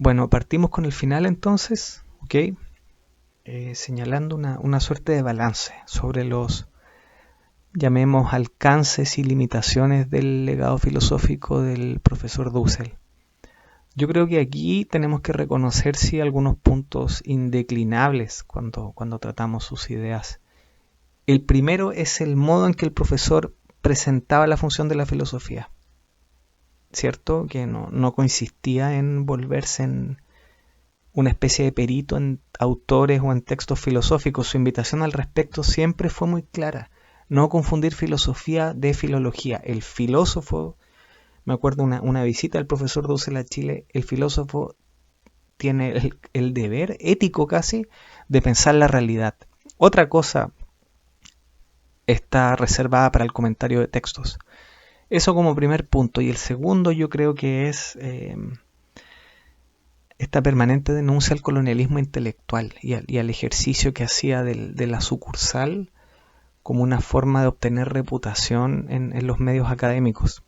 Bueno, partimos con el final entonces, ¿ok? Señalando una suerte de balance sobre los, llamemos, alcances y limitaciones del legado filosófico del profesor Dussel. Yo creo que aquí tenemos que reconocer sí algunos puntos indeclinables cuando tratamos sus ideas. El primero es el modo en que el profesor presentaba la función de la filosofía, ¿cierto? Que no consistía en volverse en una especie de perito en autores o en textos filosóficos. Su invitación al respecto siempre fue muy clara. No confundir filosofía de filología. El filósofo, me acuerdo una visita del profesor Dussel a Chile, el filósofo tiene el deber ético casi de pensar la realidad. Otra cosa está reservada para el comentario de textos. Eso como primer punto. Y el segundo yo creo que es esta permanente denuncia al colonialismo intelectual y al ejercicio que hacía de la sucursal como una forma de obtener reputación en los medios académicos.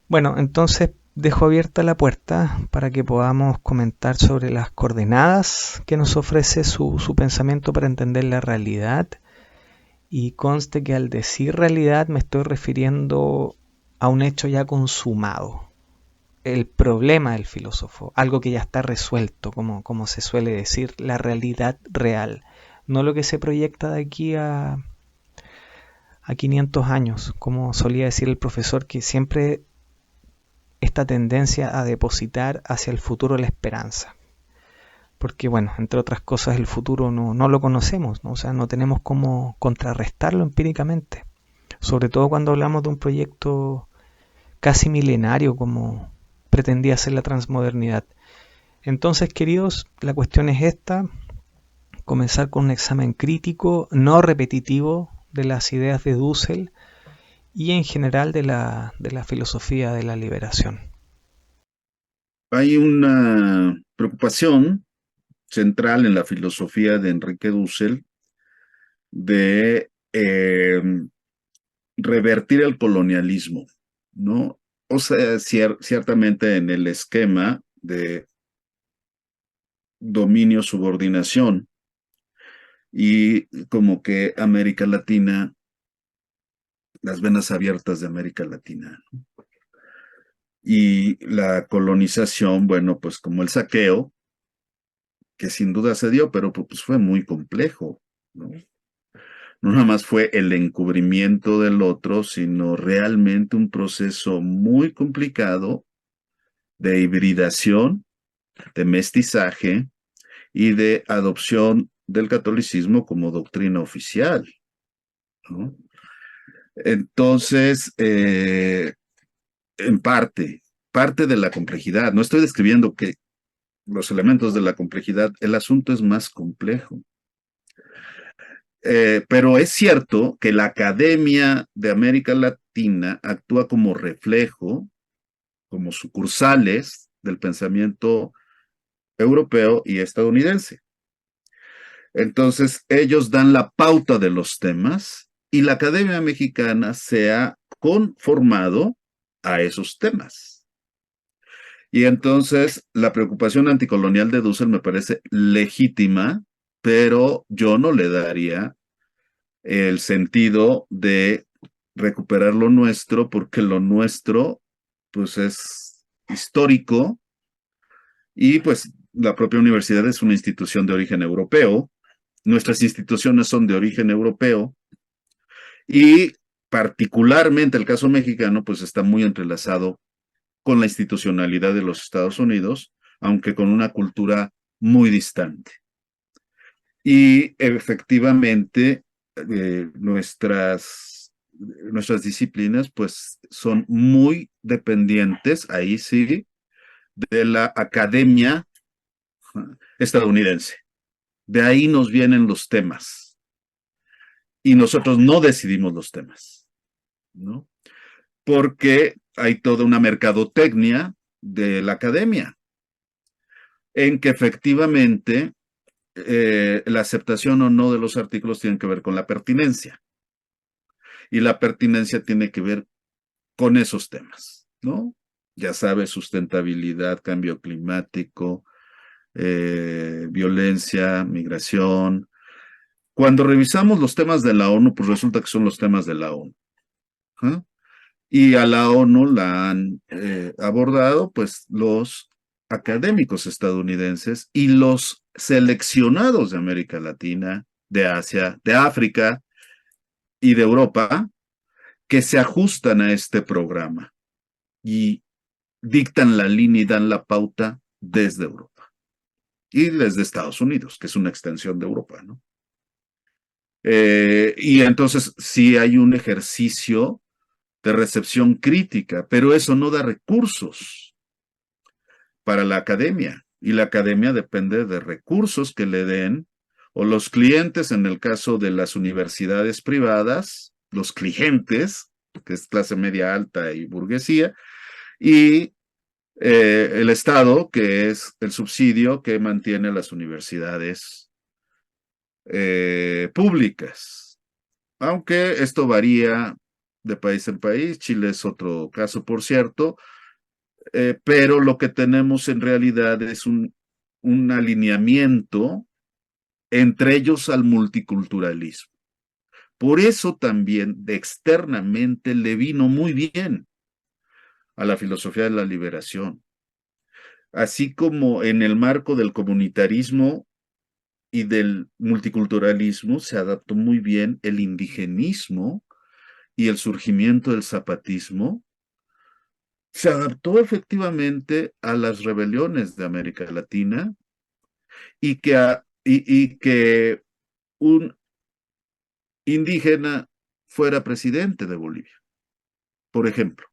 Bueno, entonces dejo abierta la puerta para que podamos comentar sobre las coordenadas que nos ofrece su pensamiento para entender la realidad. Y conste que al decir realidad me estoy refiriendo a un hecho ya consumado, el problema del filósofo, algo que ya está resuelto, como se suele decir, la realidad real, no lo que se proyecta de aquí a 500 años, como solía decir el profesor, que siempre esta tendencia a depositar hacia el futuro la esperanza. Porque bueno, entre otras cosas el futuro no lo conocemos, ¿no? O sea, no tenemos cómo contrarrestarlo empíricamente, sobre todo cuando hablamos de un proyecto casi milenario como pretendía ser la transmodernidad. Entonces, queridos, la cuestión es esta: comenzar con un examen crítico, no repetitivo, de las ideas de Dussel y en general de la filosofía de la liberación. Hay una preocupación central en la filosofía de Enrique Dussel de revertir el colonialismo, ¿no? O sea, ciertamente en el esquema de dominio-subordinación y como que América Latina, las venas abiertas de América Latina, ¿no? Y la colonización, bueno, pues como el saqueo, que sin duda se dio, pero pues fue muy complejo, ¿no? No nada más fue el encubrimiento del otro, sino realmente un proceso muy complicado de hibridación, de mestizaje y de adopción del catolicismo como doctrina oficial, ¿no? Entonces, en parte de la complejidad, no estoy describiendo que los elementos de la complejidad, el asunto es más complejo. Pero es cierto que la Academia de América Latina actúa como reflejo, como sucursales del pensamiento europeo y estadounidense. Entonces, ellos dan la pauta de los temas y la Academia Mexicana se ha conformado a esos temas. Y entonces, la preocupación anticolonial de Dussel me parece legítima, pero yo no le daría el sentido de recuperar lo nuestro, porque lo nuestro, pues es histórico y pues la propia universidad es una institución de origen europeo, nuestras instituciones son de origen europeo y particularmente el caso mexicano, pues está muy entrelazado con la institucionalidad de los Estados Unidos, aunque con una cultura muy distante. Y efectivamente, nuestras disciplinas pues son muy dependientes, ahí sí, de la academia estadounidense. De ahí nos vienen los temas y nosotros no decidimos los temas, ¿no? Porque hay toda una mercadotecnia de la academia en que efectivamente la aceptación o no de los artículos tiene que ver con la pertinencia y la pertinencia tiene que ver con esos temas, ¿no? ya sabes, sustentabilidad, cambio climático, violencia, migración. Cuando revisamos los temas de la ONU, pues resulta que son los temas de la ONU. ¿Ah? Y a la ONU la han abordado pues los académicos estadounidenses y los seleccionados de América Latina, de Asia, de África y de Europa, que se ajustan a este programa y dictan la línea y dan la pauta desde Europa y desde Estados Unidos, que es una extensión de Europa, ¿no? Y entonces sí hay un ejercicio de recepción crítica, pero eso no da recursos para la academia. Y la academia depende de recursos que le den, o los clientes, en el caso de las universidades privadas, los clientes, que es clase media alta y burguesía, y el Estado, que es el subsidio que mantiene las universidades públicas. Aunque esto varía de país en país, Chile es otro caso, por cierto, pero lo que tenemos en realidad es un alineamiento entre ellos al multiculturalismo. Por eso también externamente le vino muy bien a la filosofía de la liberación, así como en el marco del comunitarismo y del multiculturalismo se adaptó muy bien el indigenismo y el surgimiento del zapatismo, se adaptó efectivamente a las rebeliones de América Latina y que un indígena fuera presidente de Bolivia, por ejemplo.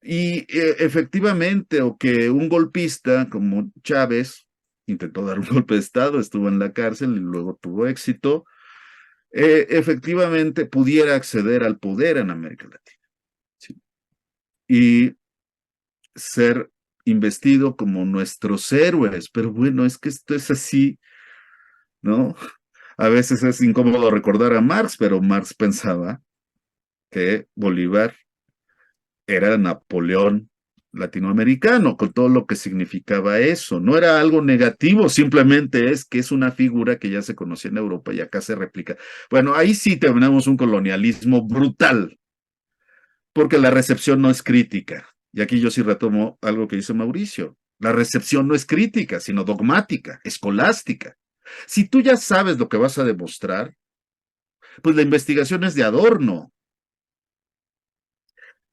Y efectivamente, o que un golpista como Chávez intentó dar un golpe de Estado, estuvo en la cárcel y luego tuvo éxito, efectivamente pudiera acceder al poder en América Latina, ¿sí? Y ser investido como nuestros héroes. Pero bueno, es que esto es así, ¿no? A veces es incómodo recordar a Marx, pero Marx pensaba que Bolívar era Napoleón latinoamericano, con todo lo que significaba eso. No era algo negativo, simplemente es que es una figura que ya se conocía en Europa y acá se replica. Bueno, ahí sí tenemos un colonialismo brutal, porque la recepción no es crítica. Y aquí yo sí retomo algo que dice Mauricio. La recepción no es crítica, sino dogmática, escolástica. Si tú ya sabes lo que vas a demostrar, pues la investigación es de adorno.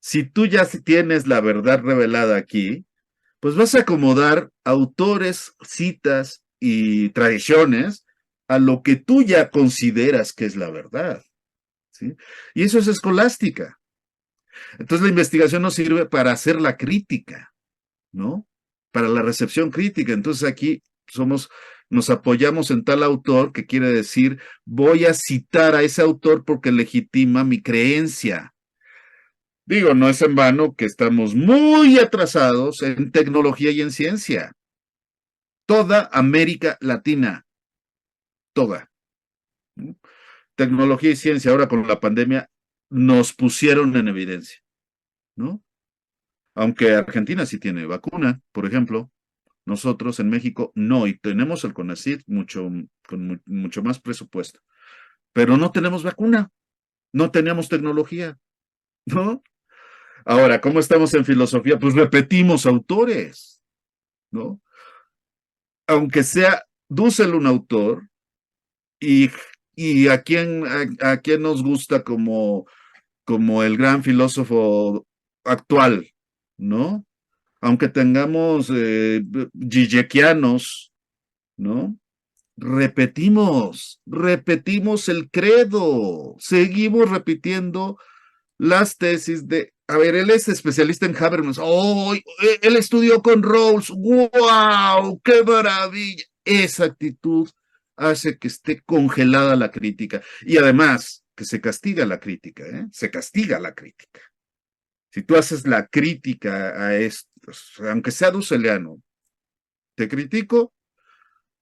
Si tú ya tienes la verdad revelada aquí, pues vas a acomodar autores, citas y tradiciones a lo que tú ya consideras que es la verdad, ¿sí? Y eso es escolástica. Entonces la investigación nos sirve para hacer la crítica, ¿no? Para la recepción crítica. Entonces aquí nos apoyamos en tal autor que quiere decir, voy a citar a ese autor porque legitima mi creencia. Digo, no es en vano que estamos muy atrasados en tecnología y en ciencia. Toda América Latina, toda. Tecnología y ciencia ahora con la pandemia nos pusieron en evidencia, ¿no? Aunque Argentina sí tiene vacuna, por ejemplo, nosotros en México no, y tenemos el CONACYT con mucho más presupuesto, pero no tenemos vacuna, no tenemos tecnología, ¿no? Ahora, ¿cómo estamos en filosofía? Pues repetimos autores, ¿no? Aunque sea Dussel un autor, y, y a quién nos gusta como el gran filósofo actual, ¿no? Aunque tengamos gijekianos, ¿no? Repetimos el credo, seguimos repitiendo las tesis de, a ver, él es especialista en Habermas, ¡oh! Él estudió con Rawls, ¡wow! ¡Qué maravilla! Esa actitud hace que esté congelada la crítica y además que se castiga la crítica, ¿eh? Se castiga la crítica. Si tú haces la crítica a esto, aunque sea dusseliano, te critico,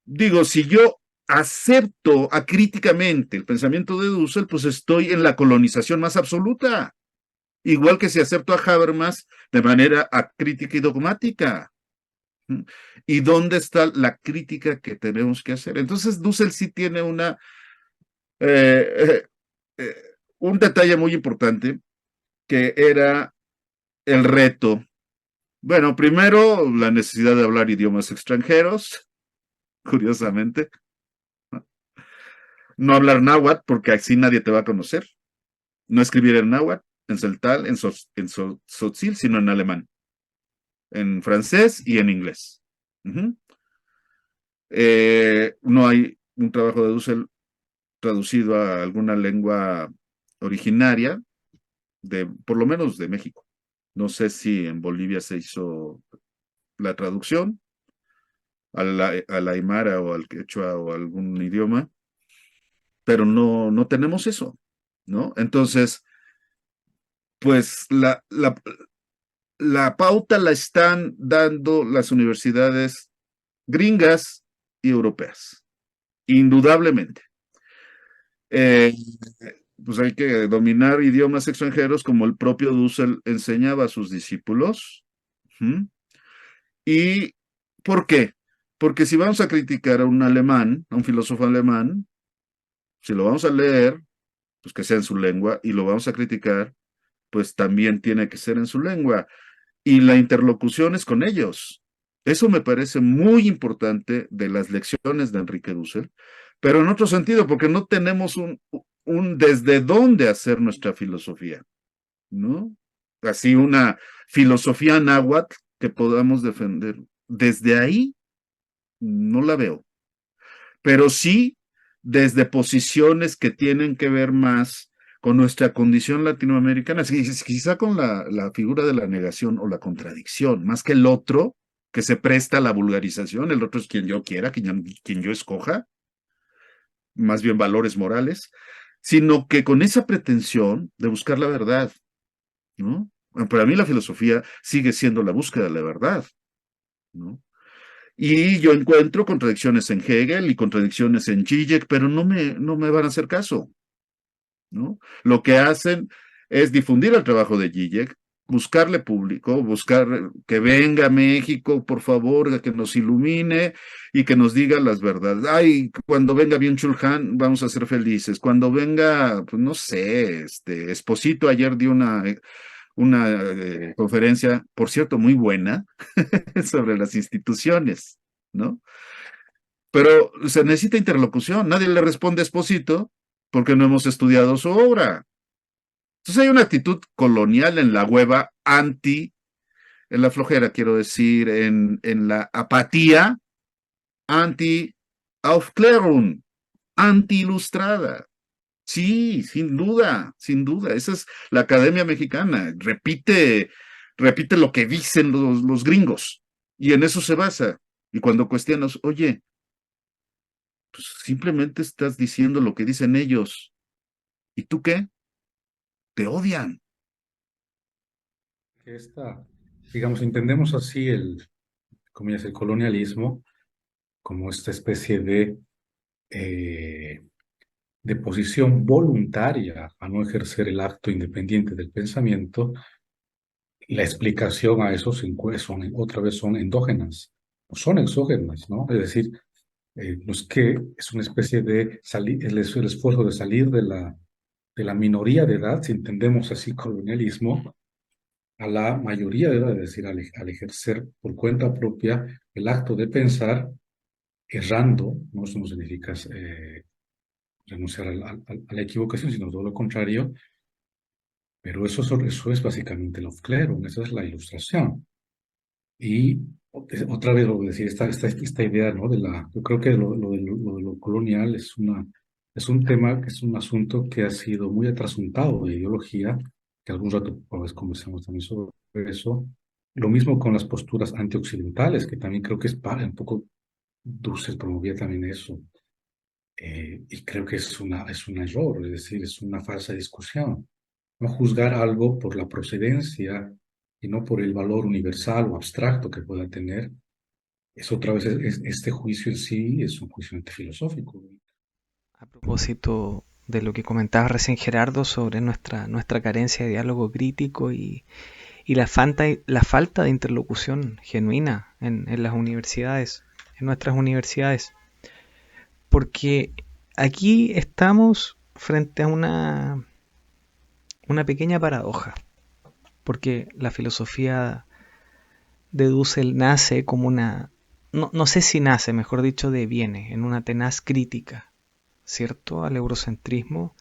digo, si yo acepto acríticamente el pensamiento de Dussel, pues estoy en la colonización más absoluta. Igual que si acepto a Habermas, de manera acrítica y dogmática. ¿Y dónde está la crítica que tenemos que hacer? Entonces, Dussel sí tiene eh, eh, un detalle muy importante que era el reto. Bueno, primero, la necesidad de hablar idiomas extranjeros, curiosamente. No hablar náhuatl, porque así nadie te va a conocer. No escribir en náhuatl, en celtal, en tzotzil, sino en alemán, en francés y en inglés. Uh-huh. No hay un trabajo de Dussel traducido a alguna lengua originaria, por lo menos de México. No sé si en Bolivia se hizo la traducción al aymara o al quechua o algún idioma, pero no tenemos eso, ¿no? Entonces, pues la pauta la están dando las universidades gringas y europeas, indudablemente. Eh, pues hay que dominar idiomas extranjeros como el propio Dussel enseñaba a sus discípulos. ¿Mm? ¿Y por qué? Porque si vamos a criticar a un alemán, a un filósofo alemán, si lo vamos a leer, pues que sea en su lengua, y lo vamos a criticar, pues también tiene que ser en su lengua. Y la interlocución es con ellos. Eso me parece muy importante de las lecciones de Enrique Dussel, pero en otro sentido, porque no tenemos un desde dónde hacer nuestra filosofía, ¿no? Así una filosofía náhuatl que podamos defender. Desde ahí no la veo, pero sí desde posiciones que tienen que ver más con nuestra condición latinoamericana, quizá con la figura de la negación o la contradicción, más que el otro que se presta a la vulgarización, el otro es quien yo quiera, quien yo escoja, más bien valores morales, sino que con esa pretensión de buscar la verdad, ¿no? Para mí la filosofía sigue siendo la búsqueda de la verdad, ¿no? Y yo encuentro contradicciones en Hegel y contradicciones en Zizek, pero no me van a hacer caso, ¿no? Lo que hacen es difundir el trabajo de Zizek, buscarle público, buscar que venga a México, por favor, que nos ilumine y que nos diga las verdades. Ay, cuando venga Byung-Chul Han, vamos a ser felices. Cuando venga, pues no sé, Esposito ayer dio una conferencia, por cierto, muy buena, sobre las instituciones, ¿no? Pero se necesita interlocución. Nadie le responde a Esposito porque no hemos estudiado su obra. Entonces hay una actitud colonial en la hueva en la flojera, quiero decir, en la apatía, anti-Aufklärung, anti-ilustrada. Sí, sin duda, sin duda. Esa es la Academia Mexicana. Repite lo que dicen los gringos y en eso se basa. Y cuando cuestionas, oye, pues simplemente estás diciendo lo que dicen ellos. ¿Y tú qué? Te odian. Esta, digamos, entendemos así comillas, el colonialismo como esta especie eh, de posición voluntaria a no ejercer el acto independiente del pensamiento. La explicación a eso otra vez son endógenas, o son exógenas, ¿no? Es decir, no es que es una especie de salir, el esfuerzo de salir de la minoría de edad, si entendemos así colonialismo, a la mayoría de edad, es decir, al ejercer por cuenta propia el acto de pensar, errando, ¿no? Eso no significa renunciar a la equivocación, sino todo lo contrario, pero eso es básicamente lo clero, esa es la ilustración. Y otra vez, voy a decir, esta idea, ¿no? Yo creo que lo colonial es un tema, que es un asunto que ha sido muy atrasuntado de ideología, que algún rato pues, conversamos también sobre eso. Lo mismo con las posturas antioccidentales, que también creo que un poco Dussel promovía también eso. Y creo que es un error, es decir, es una falsa discusión. No juzgar algo por la procedencia y no por el valor universal o abstracto que pueda tener, es otra vez, este juicio en sí es un juicio antifilosófico. A propósito de lo que comentaba recién Gerardo sobre nuestra carencia de diálogo crítico y la falta de interlocución genuina en las universidades, en nuestras universidades. Porque aquí estamos frente a una pequeña paradoja, porque la filosofía de Dussel nace como no sé si nace, mejor dicho, deviene en una tenaz crítica, ¿cierto?, al eurocentrismo,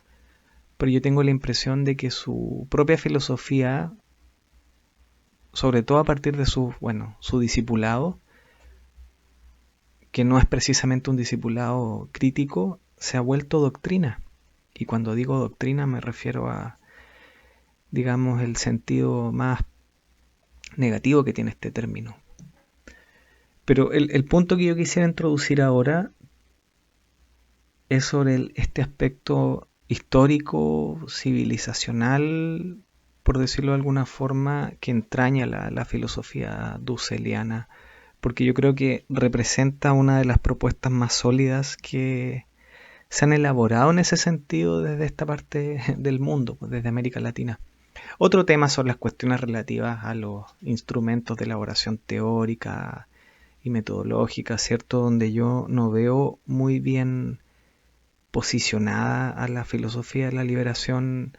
pero yo tengo la impresión de que su propia filosofía, sobre todo a partir de su discipulado, que no es precisamente un discipulado crítico, se ha vuelto doctrina. Y cuando digo doctrina me refiero a, digamos, el sentido más negativo que tiene este término. Pero el punto que yo quisiera introducir ahora es sobre este aspecto histórico, civilizacional, por decirlo de alguna forma, que entraña la filosofía dusseliana, porque yo creo que representa una de las propuestas más sólidas que se han elaborado en ese sentido desde esta parte del mundo, desde América Latina. Otro tema son las cuestiones relativas a los instrumentos de elaboración teórica y metodológica, ¿cierto? Donde yo no veo muy bien posicionada a la filosofía de la liberación,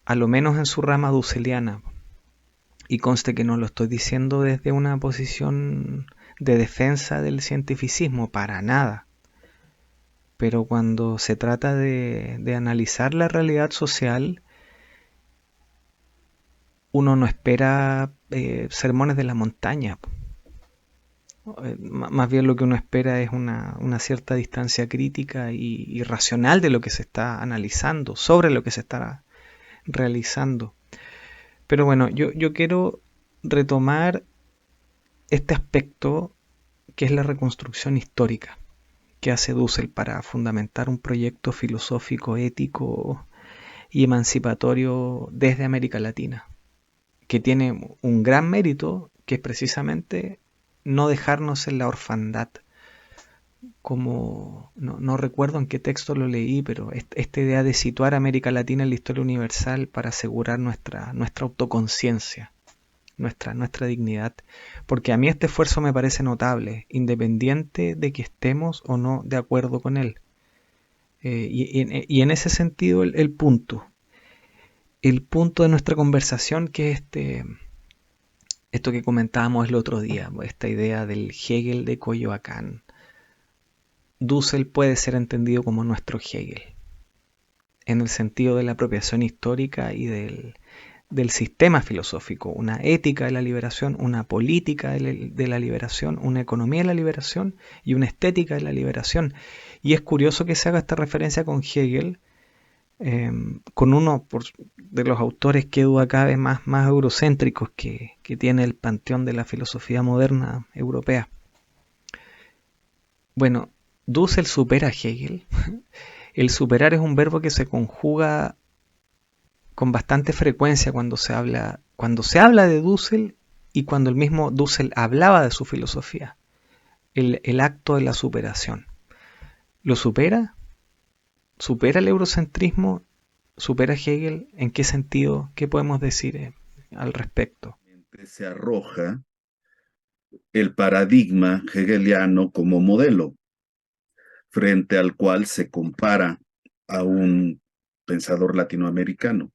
a lo menos en su rama dusseliana. Y conste que no lo estoy diciendo desde una posición de defensa del cientificismo, para nada. Pero cuando se trata de analizar la realidad social, uno no espera sermones de la montaña. Más bien lo que uno espera es una cierta distancia crítica y racional de lo que se está analizando, sobre lo que se está realizando. Pero bueno, yo quiero retomar este aspecto que es la reconstrucción histórica que hace Dussel para fundamentar un proyecto filosófico, ético y emancipatorio desde América Latina, que tiene un gran mérito, que es precisamente no dejarnos en la orfandad. Como no recuerdo en qué texto lo leí, pero esta idea de situar a América Latina en la historia universal para asegurar nuestra autoconciencia, nuestra dignidad, porque a mí este esfuerzo me parece notable, independiente de que estemos o no de acuerdo con él. Y en ese sentido el punto de nuestra conversación, que es esto que comentábamos el otro día, esta idea del Hegel de Coyoacán. Dussel puede ser entendido como nuestro Hegel, en el sentido de la apropiación histórica y del sistema filosófico, una ética de la liberación, una política de la liberación, una economía de la liberación y una estética de la liberación. Y es curioso que se haga esta referencia con Hegel, con uno de los autores que duda cabe más eurocéntricos que tiene el panteón de la filosofía moderna europea. Bueno, Dussel supera a Hegel. El superar es un verbo que se conjuga con bastante frecuencia cuando se habla de Dussel y cuando el mismo Dussel hablaba de su filosofía. El acto de la superación. ¿Lo supera? ¿Supera el eurocentrismo? ¿Supera Hegel? ¿En qué sentido? ¿Qué podemos decir al respecto? Se arroja el paradigma hegeliano como modelo, frente al cual se compara a un pensador latinoamericano.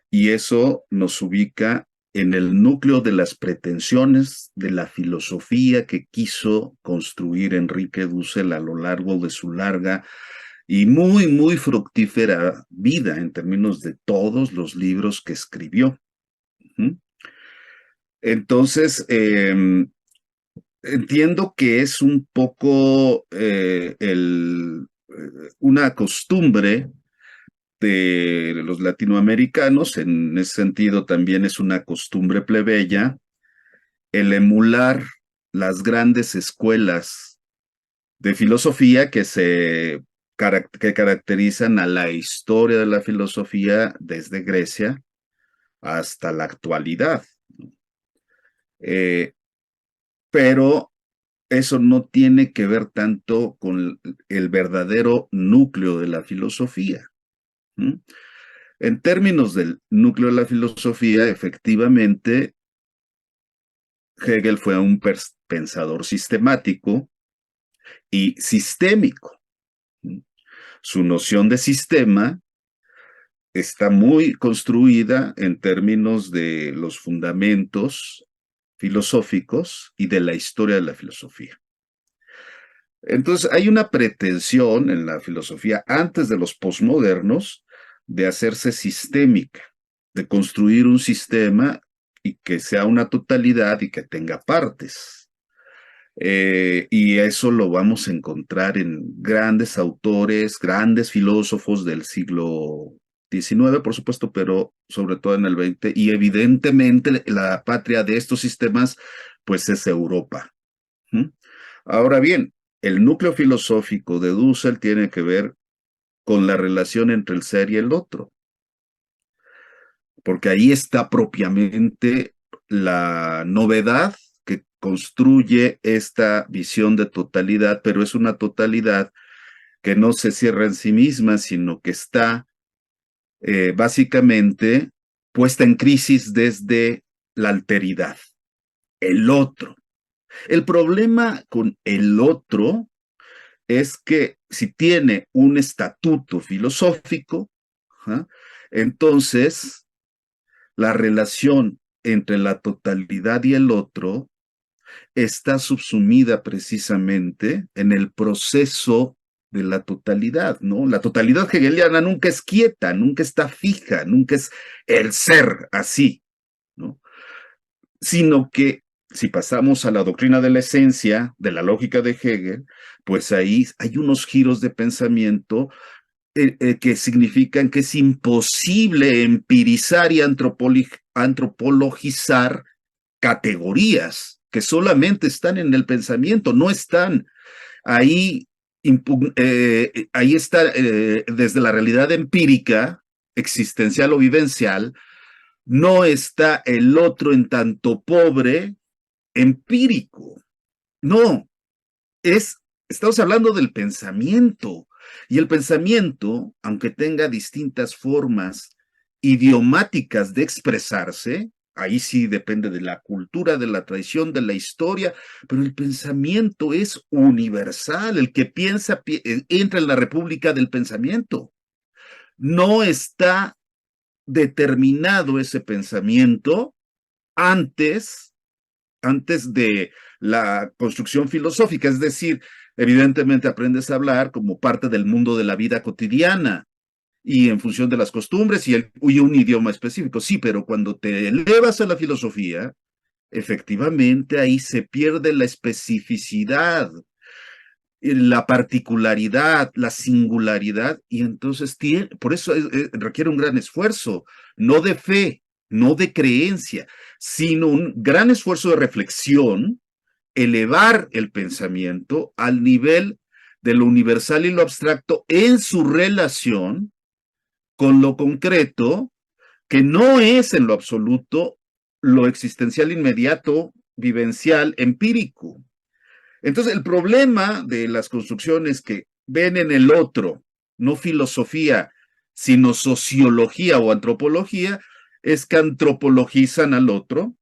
Y eso nos ubica en el núcleo de las pretensiones de la filosofía que quiso construir Enrique Dussel a lo largo de su larga y muy fructífera vida en términos de todos los libros que escribió. Entonces, entiendo que es un poco una costumbre de los latinoamericanos, en ese sentido también es una costumbre plebeya, el emular las grandes escuelas de filosofía que caracterizan a la historia de la filosofía desde Grecia hasta la actualidad. Pero eso no tiene que ver tanto con el verdadero núcleo de la filosofía. En términos del núcleo de la filosofía, efectivamente, Hegel fue un pensador sistemático y sistémico. Su noción de sistema está muy construida en términos de los fundamentos filosóficos y de la historia de la filosofía. Entonces, hay una pretensión en la filosofía antes de los posmodernos de hacerse sistémica, de construir un sistema y que sea una totalidad y que tenga partes. Y eso lo vamos a encontrar en grandes autores, grandes filósofos del siglo XIX, por supuesto, pero sobre todo en el XX. Y evidentemente la patria de estos sistemas, pues es Europa. ¿Mm? Ahora bien, el núcleo filosófico de Dussel tiene que ver con la relación entre el ser y el otro, porque ahí está propiamente la novedad que construye esta visión de totalidad, pero es una totalidad que no se cierra en sí misma, sino que está básicamente puesta en crisis desde la alteridad, el otro. El problema con el otro es que si tiene un estatuto filosófico, ¿ja? Entonces la relación entre la totalidad y el otro está subsumida precisamente en el proceso de la totalidad, ¿no? La totalidad hegeliana nunca es quieta, nunca está fija, nunca es el ser así, ¿no? Sino que si pasamos a la doctrina de la esencia, de la lógica de Hegel, pues ahí hay unos giros de pensamiento que significan que es imposible empirizar y antropologizar categorías que solamente están en el pensamiento, no están ahí, ahí está desde la realidad empírica, existencial o vivencial, no está el otro en tanto pobre empírico. No, estamos hablando del pensamiento. Y el pensamiento, aunque tenga distintas formas idiomáticas de expresarse, ahí sí depende de la cultura, de la tradición, de la historia, pero el pensamiento es universal. El que piensa entra en la república del pensamiento. No está determinado ese pensamiento antes de la construcción filosófica, es decir, evidentemente aprendes a hablar como parte del mundo de la vida cotidiana y en función de las costumbres y un idioma específico, sí, pero cuando te elevas a la filosofía, efectivamente ahí se pierde la especificidad, la particularidad, la singularidad, y entonces por eso requiere un gran esfuerzo, no de fe, no de creencia, sino un gran esfuerzo de reflexión, elevar el pensamiento al nivel de lo universal y lo abstracto en su relación con lo concreto, que no es en lo absoluto lo existencial inmediato, vivencial, empírico. Entonces, el problema de las construcciones que ven en el otro, no filosofía, sino sociología o antropología, es que antropologizan al otro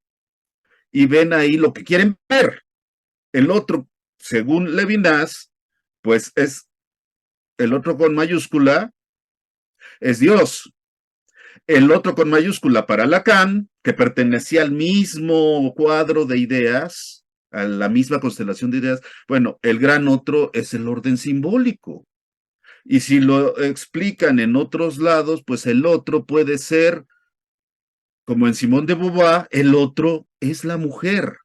y ven ahí lo que quieren ver. El otro, según Levinas, pues es el otro con mayúscula, es Dios. El otro con mayúscula para Lacan, que pertenecía al mismo cuadro de ideas, a la misma constelación de ideas, bueno, el gran otro es el orden simbólico. Y si lo explican en otros lados, pues el otro puede ser, como en Simone de Beauvoir, el otro es la mujer,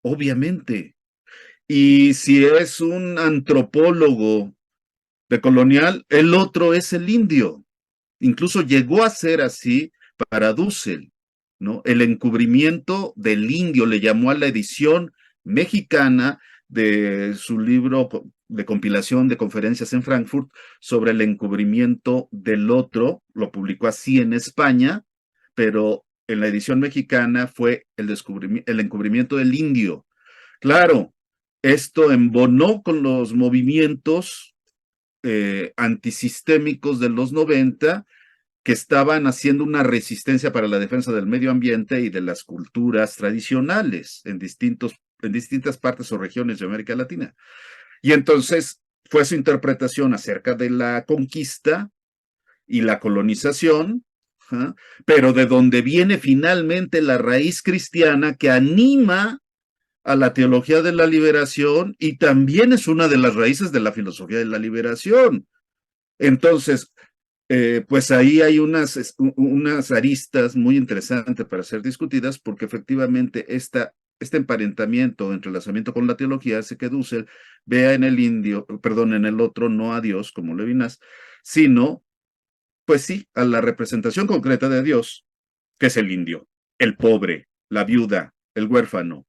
obviamente. Y si es un antropólogo decolonial, el otro es el indio. Incluso llegó a ser así para Dussel, ¿no? El encubrimiento del indio le llamó a la edición mexicana de su libro de compilación de conferencias en Frankfurt sobre el encubrimiento del otro, lo publicó así en España, pero en la edición mexicana fue el encubrimiento del indio. Claro, esto embonó con los movimientos antisistémicos de los 90 que estaban haciendo una resistencia para la defensa del medio ambiente y de las culturas tradicionales en distintas partes o regiones de América Latina. Y entonces fue su interpretación acerca de la conquista y la colonización, ¿ja? Pero de donde viene finalmente la raíz cristiana que anima a la teología de la liberación y también es una de las raíces de la filosofía de la liberación. Entonces, pues ahí hay unas aristas muy interesantes para ser discutidas porque efectivamente este emparentamiento, entrelazamiento con la teología hace que Dussel vea en el indio, perdón, en el otro no a Dios como Levinas, sino, pues sí, a la representación concreta de Dios, que es el indio, el pobre, la viuda, el huérfano.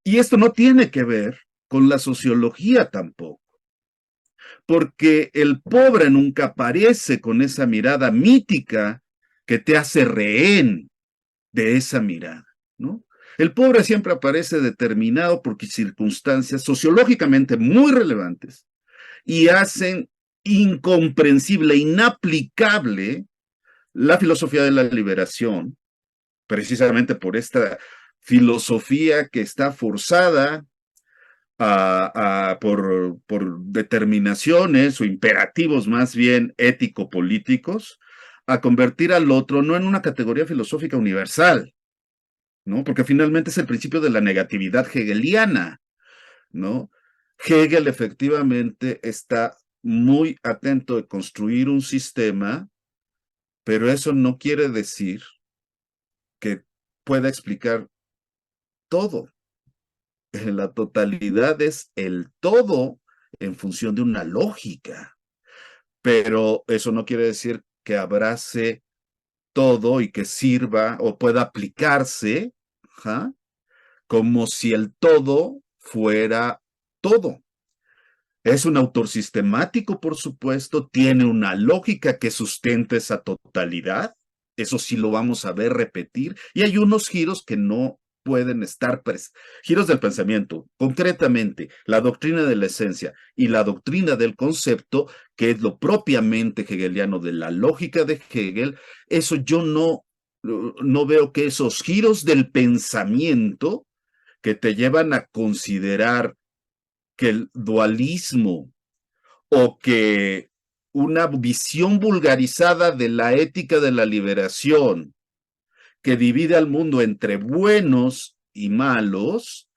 Y esto no tiene que ver con la sociología tampoco, porque el pobre nunca aparece con esa mirada mítica que te hace rehén de esa mirada, ¿no? El pobre siempre aparece determinado por circunstancias sociológicamente muy relevantes y hacen incomprensible, inaplicable la filosofía de la liberación, precisamente por esta filosofía que está forzada por determinaciones o imperativos más bien ético-políticos, a convertir al otro no en una categoría filosófica universal, ¿no? Porque finalmente es el principio de la negatividad hegeliana, ¿no? Hegel efectivamente está muy atento de construir un sistema, pero eso no quiere decir que pueda explicar todo. La totalidad es el todo en función de una lógica, pero eso no quiere decir que abrace todo y que sirva o pueda aplicarse, ¿ja? Como si el todo fuera todo. Es un autor sistemático, por supuesto, tiene una lógica que sustenta esa totalidad, eso sí lo vamos a ver repetir, y hay unos giros que no pueden estar giros del pensamiento, concretamente la doctrina de la esencia y la doctrina del concepto, que es lo propiamente hegeliano de la lógica de Hegel, eso yo no veo que esos giros del pensamiento que te llevan a considerar que el dualismo o que una visión vulgarizada de la ética de la liberación que divide al mundo entre buenos y malos,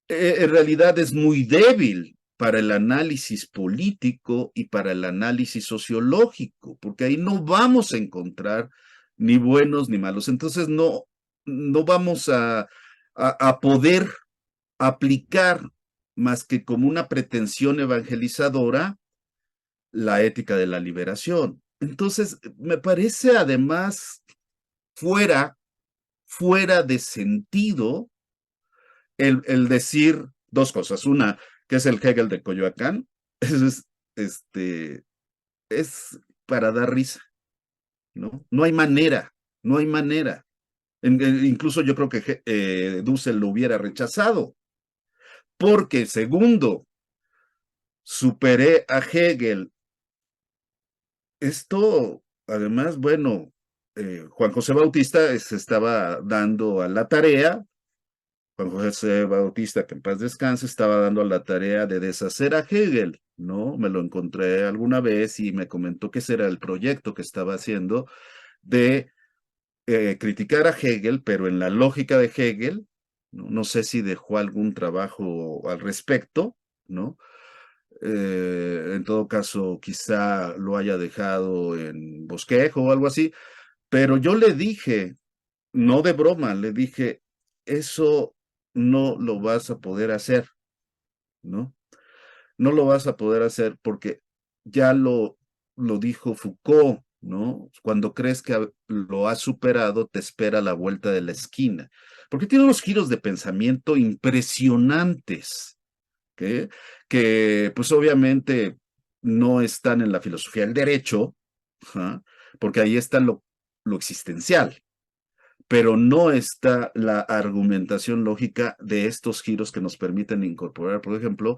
en realidad es muy débil para el análisis político y para el análisis sociológico, porque ahí no vamos a encontrar ni buenos ni malos. Entonces no vamos a poder aplicar más que como una pretensión evangelizadora la ética de la liberación. Entonces, me parece además fuera, fuera de sentido el decir dos cosas. Una, que es el Hegel de Coyoacán, es, este, es para dar risa, ¿no? No hay manera, no hay manera. Incluso yo creo que Dussel lo hubiera rechazado, porque segundo, superé a Hegel. Esto, además, bueno, Juan José Bautista se estaba dando a la tarea, Juan José Bautista, que en paz descanse, estaba dando a la tarea de deshacer a Hegel, ¿no? Me lo encontré alguna vez y me comentó que ese era el proyecto que estaba haciendo de criticar a Hegel, pero en la lógica de Hegel, ¿no? No sé si dejó algún trabajo al respecto, ¿no? En todo caso, quizá lo haya dejado en bosquejo o algo así, pero yo le dije, no de broma, le dije, eso no lo vas a poder hacer, ¿no? No lo vas a poder hacer porque ya lo dijo Foucault, ¿no? Cuando crees que lo has superado, te espera la vuelta de la esquina, porque tiene unos giros de pensamiento impresionantes que pues obviamente no están en la filosofía del derecho, ¿ja? Porque ahí está lo existencial, pero no está la argumentación lógica de estos giros que nos permiten incorporar, por ejemplo,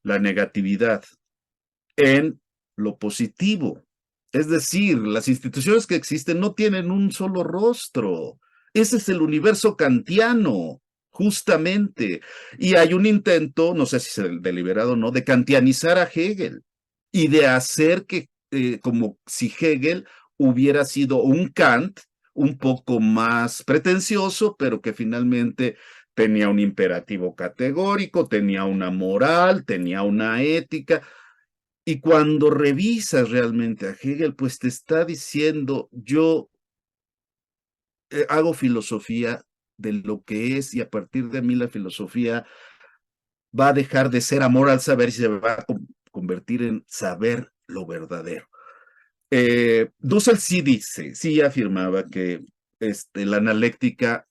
la negatividad en lo positivo. Es decir, las instituciones que existen no tienen un solo rostro. Ese es el universo kantiano, justamente. Y hay un intento, no sé si es deliberado o no, de kantianizar a Hegel y de hacer que, como si Hegel hubiera sido un Kant un poco más pretencioso, pero que finalmente tenía un imperativo categórico, tenía una moral, tenía una ética. Y cuando revisas realmente a Hegel, pues te está diciendo, yo hago filosofía de lo que es y a partir de mí la filosofía va a dejar de ser amor al saber y se va a convertir en saber lo verdadero. Dussel sí dice, sí afirmaba que la analéctica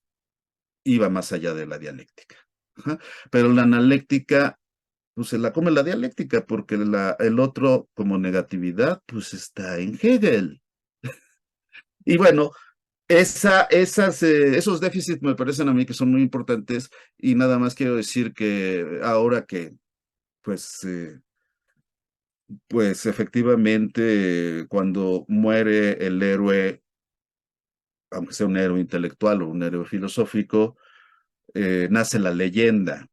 iba más allá de la dialéctica. Ajá. Pero la analéctica pues se la come la dialéctica, porque el otro como negatividad, pues está en Hegel. Y bueno, esos déficits me parecen a mí que son muy importantes y nada más quiero decir que ahora que, pues, pues efectivamente, cuando muere el héroe, aunque sea un héroe intelectual o un héroe filosófico, nace la leyenda.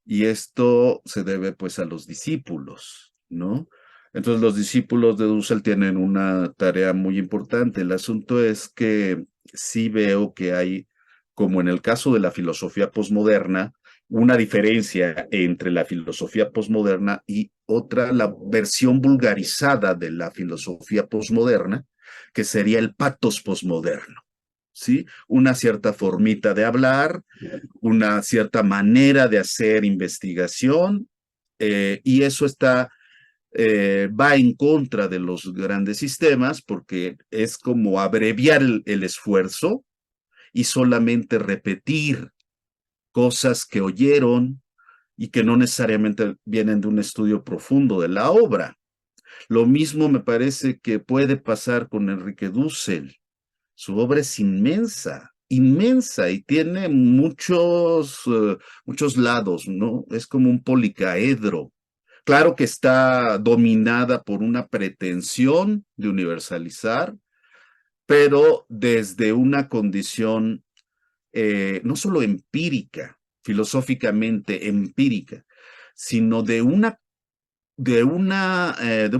Y esto se debe pues a los discípulos, ¿no? Entonces los discípulos de Dussel tienen una tarea muy importante. El asunto es que sí veo que hay, como en el caso de la filosofía posmoderna, una diferencia entre la filosofía posmoderna y otra, la versión vulgarizada de la filosofía posmoderna, que sería el patos posmoderno. ¿Sí? Una cierta formita de hablar, una cierta manera de hacer investigación, y eso va en contra de los grandes sistemas porque es como abreviar el esfuerzo y solamente repetir cosas que oyeron y que no necesariamente vienen de un estudio profundo de la obra. Lo mismo me parece que puede pasar con Enrique Dussel. Su obra es inmensa, inmensa y tiene muchos lados, ¿no? Es como un policaedro. Claro que está dominada por una pretensión de universalizar, pero desde una condición no solo empírica, filosóficamente empírica, sino de un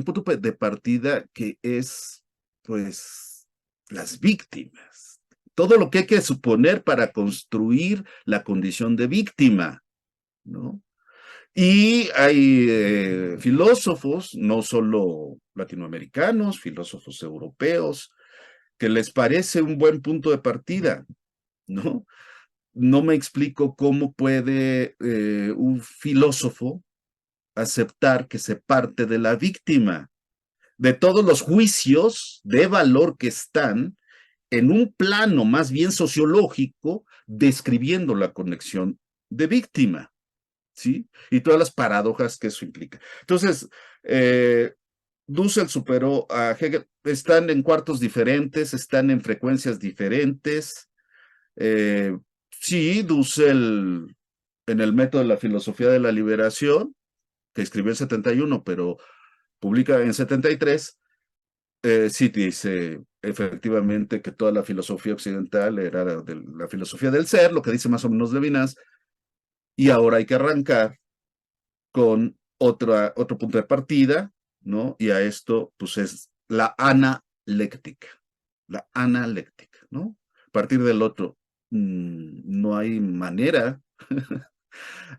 punto de partida que es, pues, las víctimas. Todo lo que hay que suponer para construir la condición de víctima, ¿no? Y hay filósofos, no solo latinoamericanos, filósofos europeos, que les parece un buen punto de partida, ¿no? No me explico cómo puede un filósofo aceptar que se parte de la víctima, de todos los juicios de valor que están en un plano más bien sociológico, describiendo la conexión de víctima, ¿sí? Y todas las paradojas que eso implica. Entonces, Dussel superó a Hegel, están en cuartos diferentes, están en frecuencias diferentes. Eh, sí, Dussel en el método de la filosofía de la liberación, que escribió en 71, pero publica en 73, sí dice efectivamente que toda la filosofía occidental era de la filosofía del ser, lo que dice más o menos Levinas, y ahora hay que arrancar con otro punto de partida, ¿no? Y a esto, pues es la analéctica, ¿no? A partir del otro, no hay manera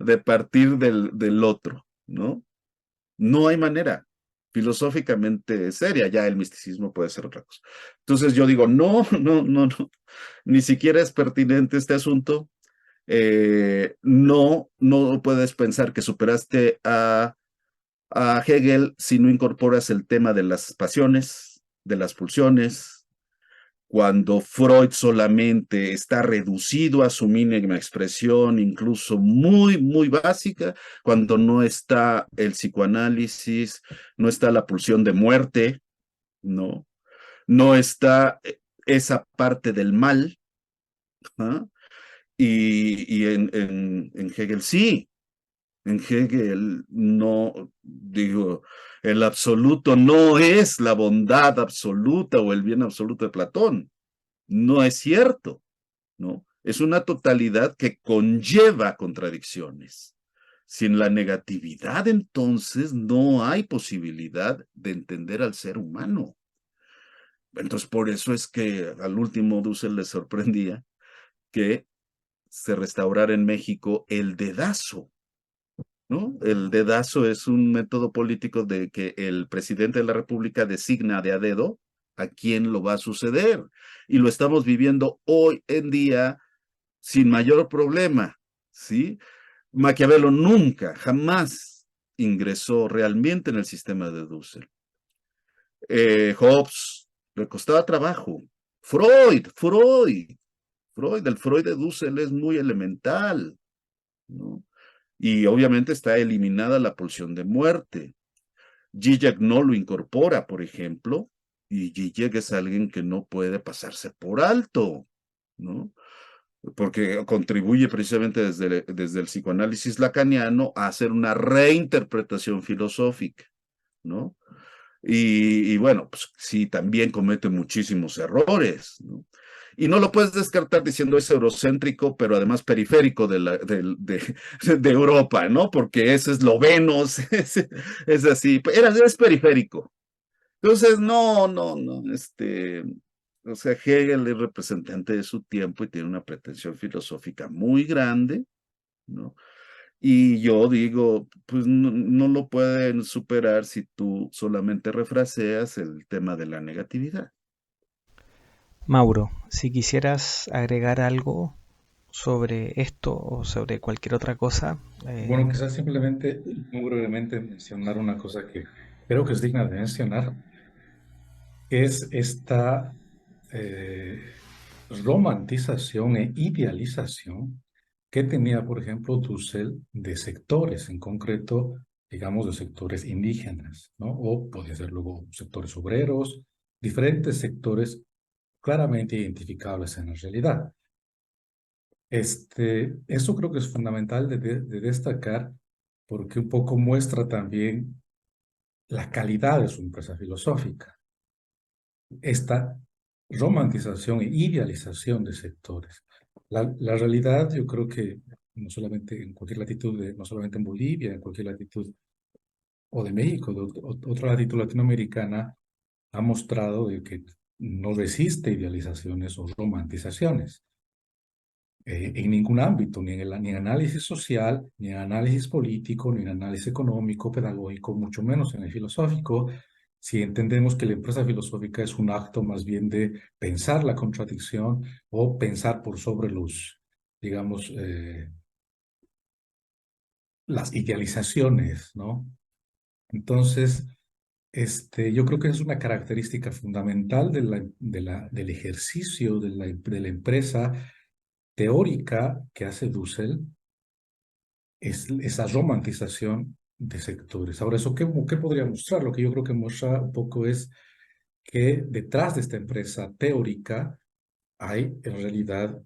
de partir del otro, ¿no? No hay manera filosóficamente seria, ya el misticismo puede ser otra cosa. Entonces yo digo, no, no, no, no, ni siquiera es pertinente este asunto. No, no puedes pensar que superaste a Hegel si no incorporas el tema de las pasiones, de las pulsiones, cuando Freud solamente está reducido a su mínima expresión, incluso muy, muy básica, cuando no está el psicoanálisis, no está la pulsión de muerte, ¿no? No está esa parte del mal, ¿ah? Y en Hegel sí, En Hegel no, digo, el absoluto no es la bondad absoluta o el bien absoluto de Platón. No es cierto, ¿no? Es una totalidad que conlleva contradicciones. Sin la negatividad, entonces, no hay posibilidad de entender al ser humano. Entonces, por eso es que al último Dussel le sorprendía que se restaurara en México el dedazo, ¿no? El dedazo es un método político de que el presidente de la República designa de a dedo a quién lo va a suceder. Y lo estamos viviendo hoy en día sin mayor problema, ¿sí? Maquiavelo nunca, jamás ingresó realmente en el sistema de Dussel. Hobbes le costaba trabajo. El Freud de Dussel es muy elemental, ¿no? Y obviamente está eliminada la pulsión de muerte. Zizek no lo incorpora, por ejemplo, y Zizek es alguien que no puede pasarse por alto, ¿no? Porque contribuye precisamente desde el psicoanálisis lacaniano a hacer una reinterpretación filosófica, ¿no? Y bueno, pues sí, también comete muchísimos errores, ¿no? Y no lo puedes descartar diciendo es eurocéntrico, pero además periférico de Europa, ¿no? Porque ese es esloveno, es así, es periférico. Entonces, o sea, Hegel es representante de su tiempo y tiene una pretensión filosófica muy grande, ¿no? Y yo digo, pues no lo pueden superar si tú solamente refraseas el tema de la negatividad. Mauro, si quisieras agregar algo sobre esto o sobre cualquier otra cosa, Bueno, quizás simplemente, muy brevemente, mencionar una cosa que creo que es digna de mencionar, que es esta eh, romantización e idealización que tenía, por ejemplo, Dussel de sectores, en concreto, digamos, de sectores indígenas, ¿no? O podría ser luego sectores obreros, diferentes sectores claramente identificables en la realidad. Eso creo que es fundamental de destacar porque un poco muestra también la calidad de su empresa filosófica. Esta romantización e idealización de sectores. La realidad, yo creo que no solamente en cualquier latitud, no solamente en Bolivia, en cualquier latitud, o de México, otra latitud latinoamericana, ha mostrado de que no resiste idealizaciones o romantizaciones. En ningún ámbito, ni en análisis social, ni en análisis político, ni en análisis económico, pedagógico, mucho menos en el filosófico, si entendemos que la empresa filosófica es un acto más bien de pensar la contradicción o pensar por sobre digamos, las idealizaciones, ¿no? Entonces, yo creo que es una característica fundamental del ejercicio de la empresa teórica que hace Dussel, es esa romantización de sectores. Ahora, ¿eso qué podría mostrar? Lo que yo creo que muestra un poco es que detrás de esta empresa teórica hay en realidad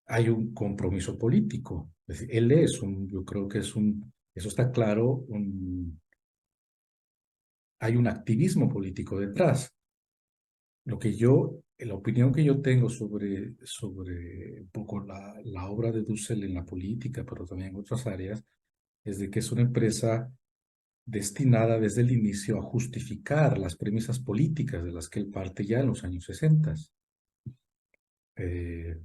hay un compromiso político. Es decir, yo creo que eso está claro, hay un activismo político detrás. La opinión que yo tengo sobre un poco la obra de Dussel en la política, pero también en otras áreas, es de que es una empresa destinada desde el inicio a justificar las premisas políticas de las que él parte ya en los años 60. Eh,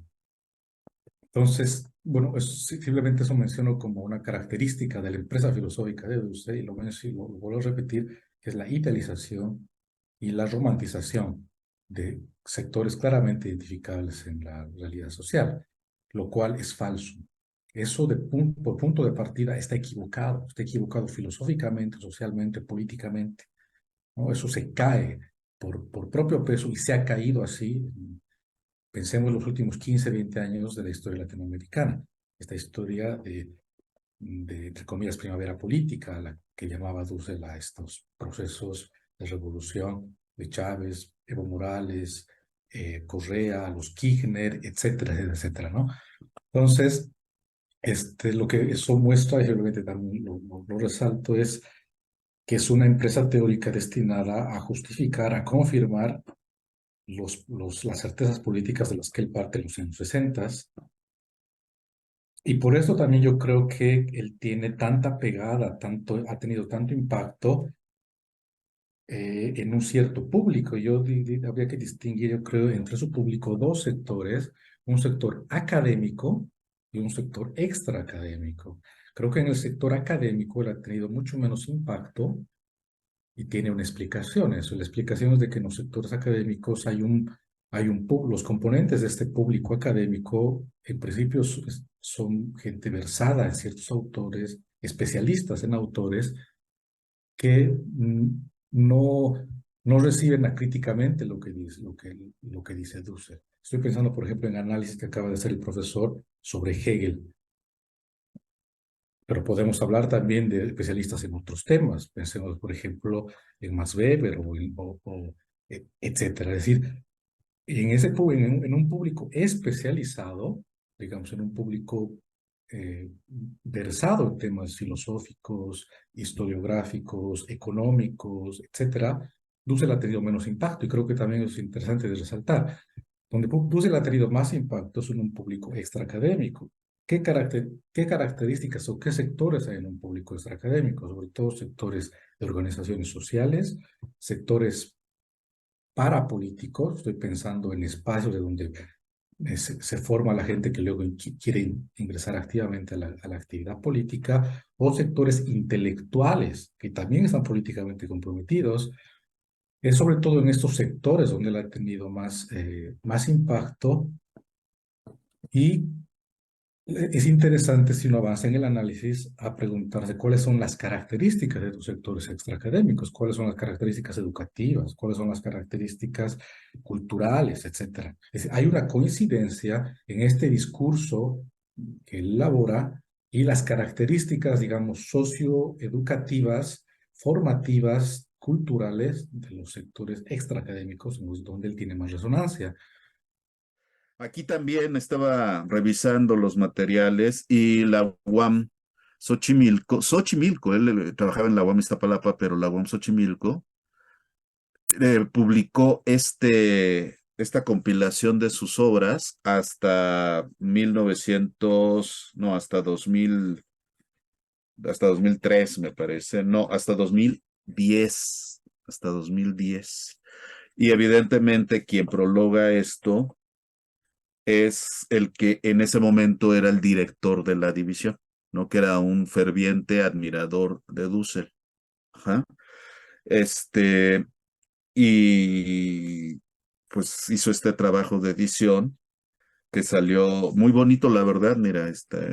entonces, bueno, simplemente eso menciono como una característica de la empresa filosófica de Dussel, y lo vuelvo a repetir, que es la idealización y la romantización de sectores claramente identificables en la realidad social, lo cual es falso. Eso por punto de partida está equivocado filosóficamente, socialmente, políticamente, ¿no? Eso se cae por propio peso y se ha caído así. Pensemos en los últimos 15, 20 años de la historia latinoamericana, esta historia entre comillas, primavera política, la que llamaba Dussel a estos procesos de revolución de Chávez, Evo Morales, Correa, los Kirchner, etcétera, etcétera, ¿no? Entonces, Lo que eso muestra, y obviamente también lo resalto, es que es una empresa teórica destinada a justificar, a confirmar las certezas políticas de las que él parte en los años 60. Y por eso también yo creo que él tiene tanta pegada, ha tenido tanto impacto en un cierto público. Habría que distinguir, yo creo, entre su público dos sectores, un sector académico y un sector extraacadémico. Creo que en el sector académico él ha tenido mucho menos impacto y tiene una explicación eso. La explicación es de que en los sectores académicos los componentes de este público académico, en principio, son gente versada en ciertos autores, especialistas en autores, que no, no reciben acríticamente lo que dice, lo que dice Dussel. Estoy pensando, por ejemplo, en análisis que acaba de hacer el profesor sobre Hegel, pero podemos hablar también de especialistas en otros temas. Pensemos, por ejemplo, en Max Weber etcétera. Es decir, en un público especializado, digamos, en un público versado en temas filosóficos, historiográficos, económicos, etcétera, Dussel ha tenido menos impacto y creo que también es interesante de resaltar. Donde Dussel ha tenido más impacto es en un público extraacadémico. ¿Qué características o qué sectores hay en un público extraacadémico? Sobre todo sectores de organizaciones sociales, sectores parapolíticos, estoy pensando en espacios de donde se forma la gente que luego quiere ingresar activamente a la actividad política, o sectores intelectuales que también están políticamente comprometidos. Es sobre todo en estos sectores donde él ha tenido más impacto y es interesante si uno avanza en el análisis a preguntarse cuáles son las características de los sectores extraacadémicos, cuáles son las características educativas, cuáles son las características culturales, etcétera. Hay una coincidencia en este discurso que él elabora y las características, digamos, socioeducativas, formativas, culturales de los sectores extraacadémicos, donde él tiene más resonancia. Aquí también estaba revisando los materiales y la UAM Xochimilco, él trabajaba en la UAM Iztapalapa, pero la UAM Xochimilco publicó esta compilación de sus obras hasta 1900, no, hasta 2003 me parece, no, hasta 2010. Y evidentemente quien prologa esto es el que en ese momento era el director de la división, ¿no? Que era un ferviente admirador de Dussel. Ajá. Este, y pues hizo este trabajo de edición que salió muy bonito, la verdad. Mira,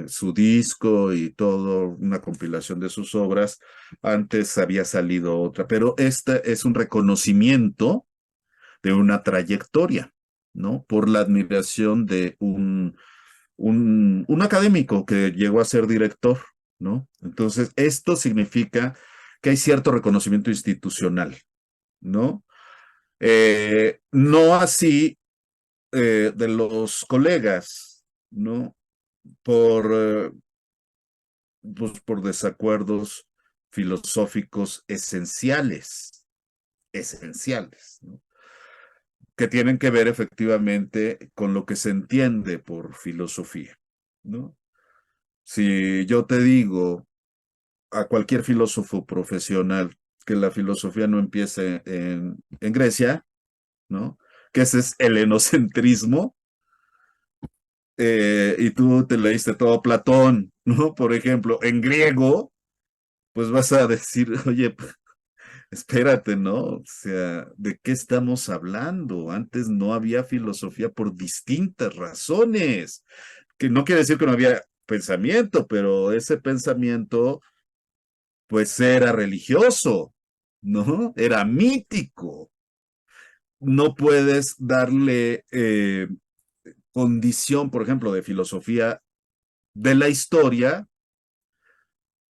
su disco y todo, una compilación de sus obras. Antes había salido otra, pero este es un reconocimiento de una trayectoria, ¿no? Por la admiración de un académico que llegó a ser director, ¿no? Entonces, esto significa que hay cierto reconocimiento institucional, ¿no? No así de los colegas, ¿no? Por, pues, por desacuerdos filosóficos esenciales, ¿no? Que tienen que ver efectivamente con lo que se entiende por filosofía, ¿no? Si yo te digo a cualquier filósofo profesional que la filosofía no empiece en Grecia, ¿no? Que ese es el helenocentrismo, y tú te leíste todo Platón, ¿no? Por ejemplo, en griego, pues vas a decir, oye, espérate, ¿no? O sea, ¿de qué estamos hablando? Antes no había filosofía por distintas razones, que no quiere decir que no había pensamiento, pero ese pensamiento, pues era religioso, ¿no? Era mítico. No puedes darle condición, por ejemplo, de filosofía de la historia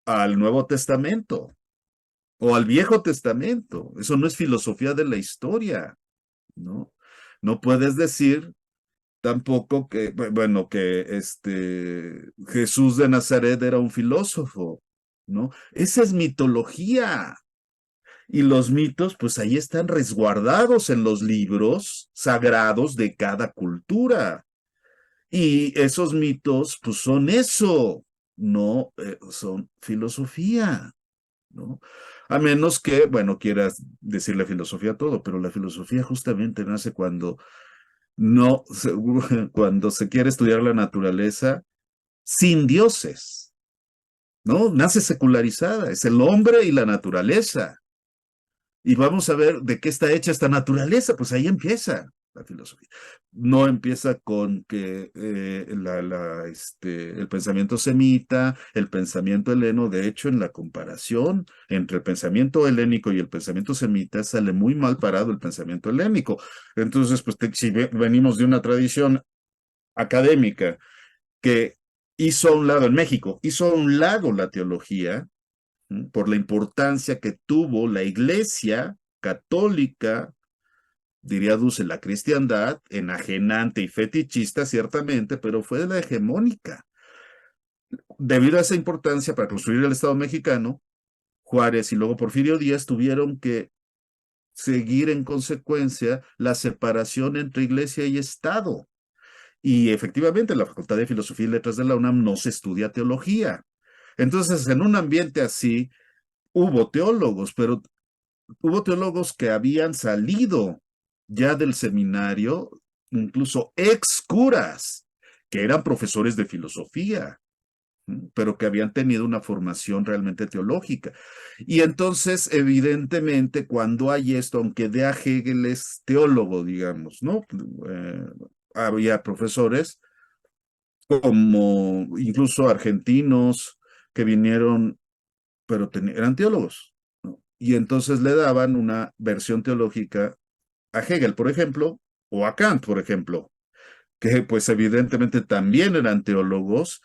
al Nuevo Testamento o al Viejo Testamento. Eso no es filosofía de la historia, ¿no? No puedes decir tampoco que, bueno, que Jesús de Nazaret era un filósofo, ¿no? Esa es mitología. Y los mitos, pues ahí están resguardados en los libros sagrados de cada cultura. Y esos mitos, pues son eso, no son filosofía, ¿no? A menos que, bueno, quieras decirle filosofía a todo, pero la filosofía justamente nace cuando no, cuando se quiere estudiar la naturaleza sin dioses, ¿no? Nace secularizada, es el hombre y la naturaleza. Y vamos a ver de qué está hecha esta naturaleza, pues ahí empieza la filosofía. No empieza con que el pensamiento semita, el pensamiento heleno, de hecho, en la comparación entre el pensamiento helénico y el pensamiento semita, sale muy mal parado el pensamiento helénico. Entonces, pues si venimos de una tradición académica que hizo a un lado en México, hizo a un lado la teología, por la importancia que tuvo la Iglesia católica, diría Dussel, la cristiandad, enajenante y fetichista ciertamente, pero fue de la hegemónica. Debido a esa importancia para construir el Estado mexicano, Juárez y luego Porfirio Díaz tuvieron que seguir en consecuencia la separación entre Iglesia y Estado. Y efectivamente, en la Facultad de Filosofía y Letras de la UNAM no se estudia teología. Entonces, en un ambiente así, hubo teólogos, pero hubo teólogos que habían salido ya del seminario, incluso ex curas, que eran profesores de filosofía, pero que habían tenido una formación realmente teológica. Y entonces, evidentemente, cuando hay esto, aunque de a Hegel es teólogo, digamos, ¿no? Había profesores como incluso argentinos que vinieron, pero eran teólogos, ¿no? Y entonces le daban una versión teológica a Hegel, por ejemplo, o a Kant, por ejemplo, que pues evidentemente también eran teólogos,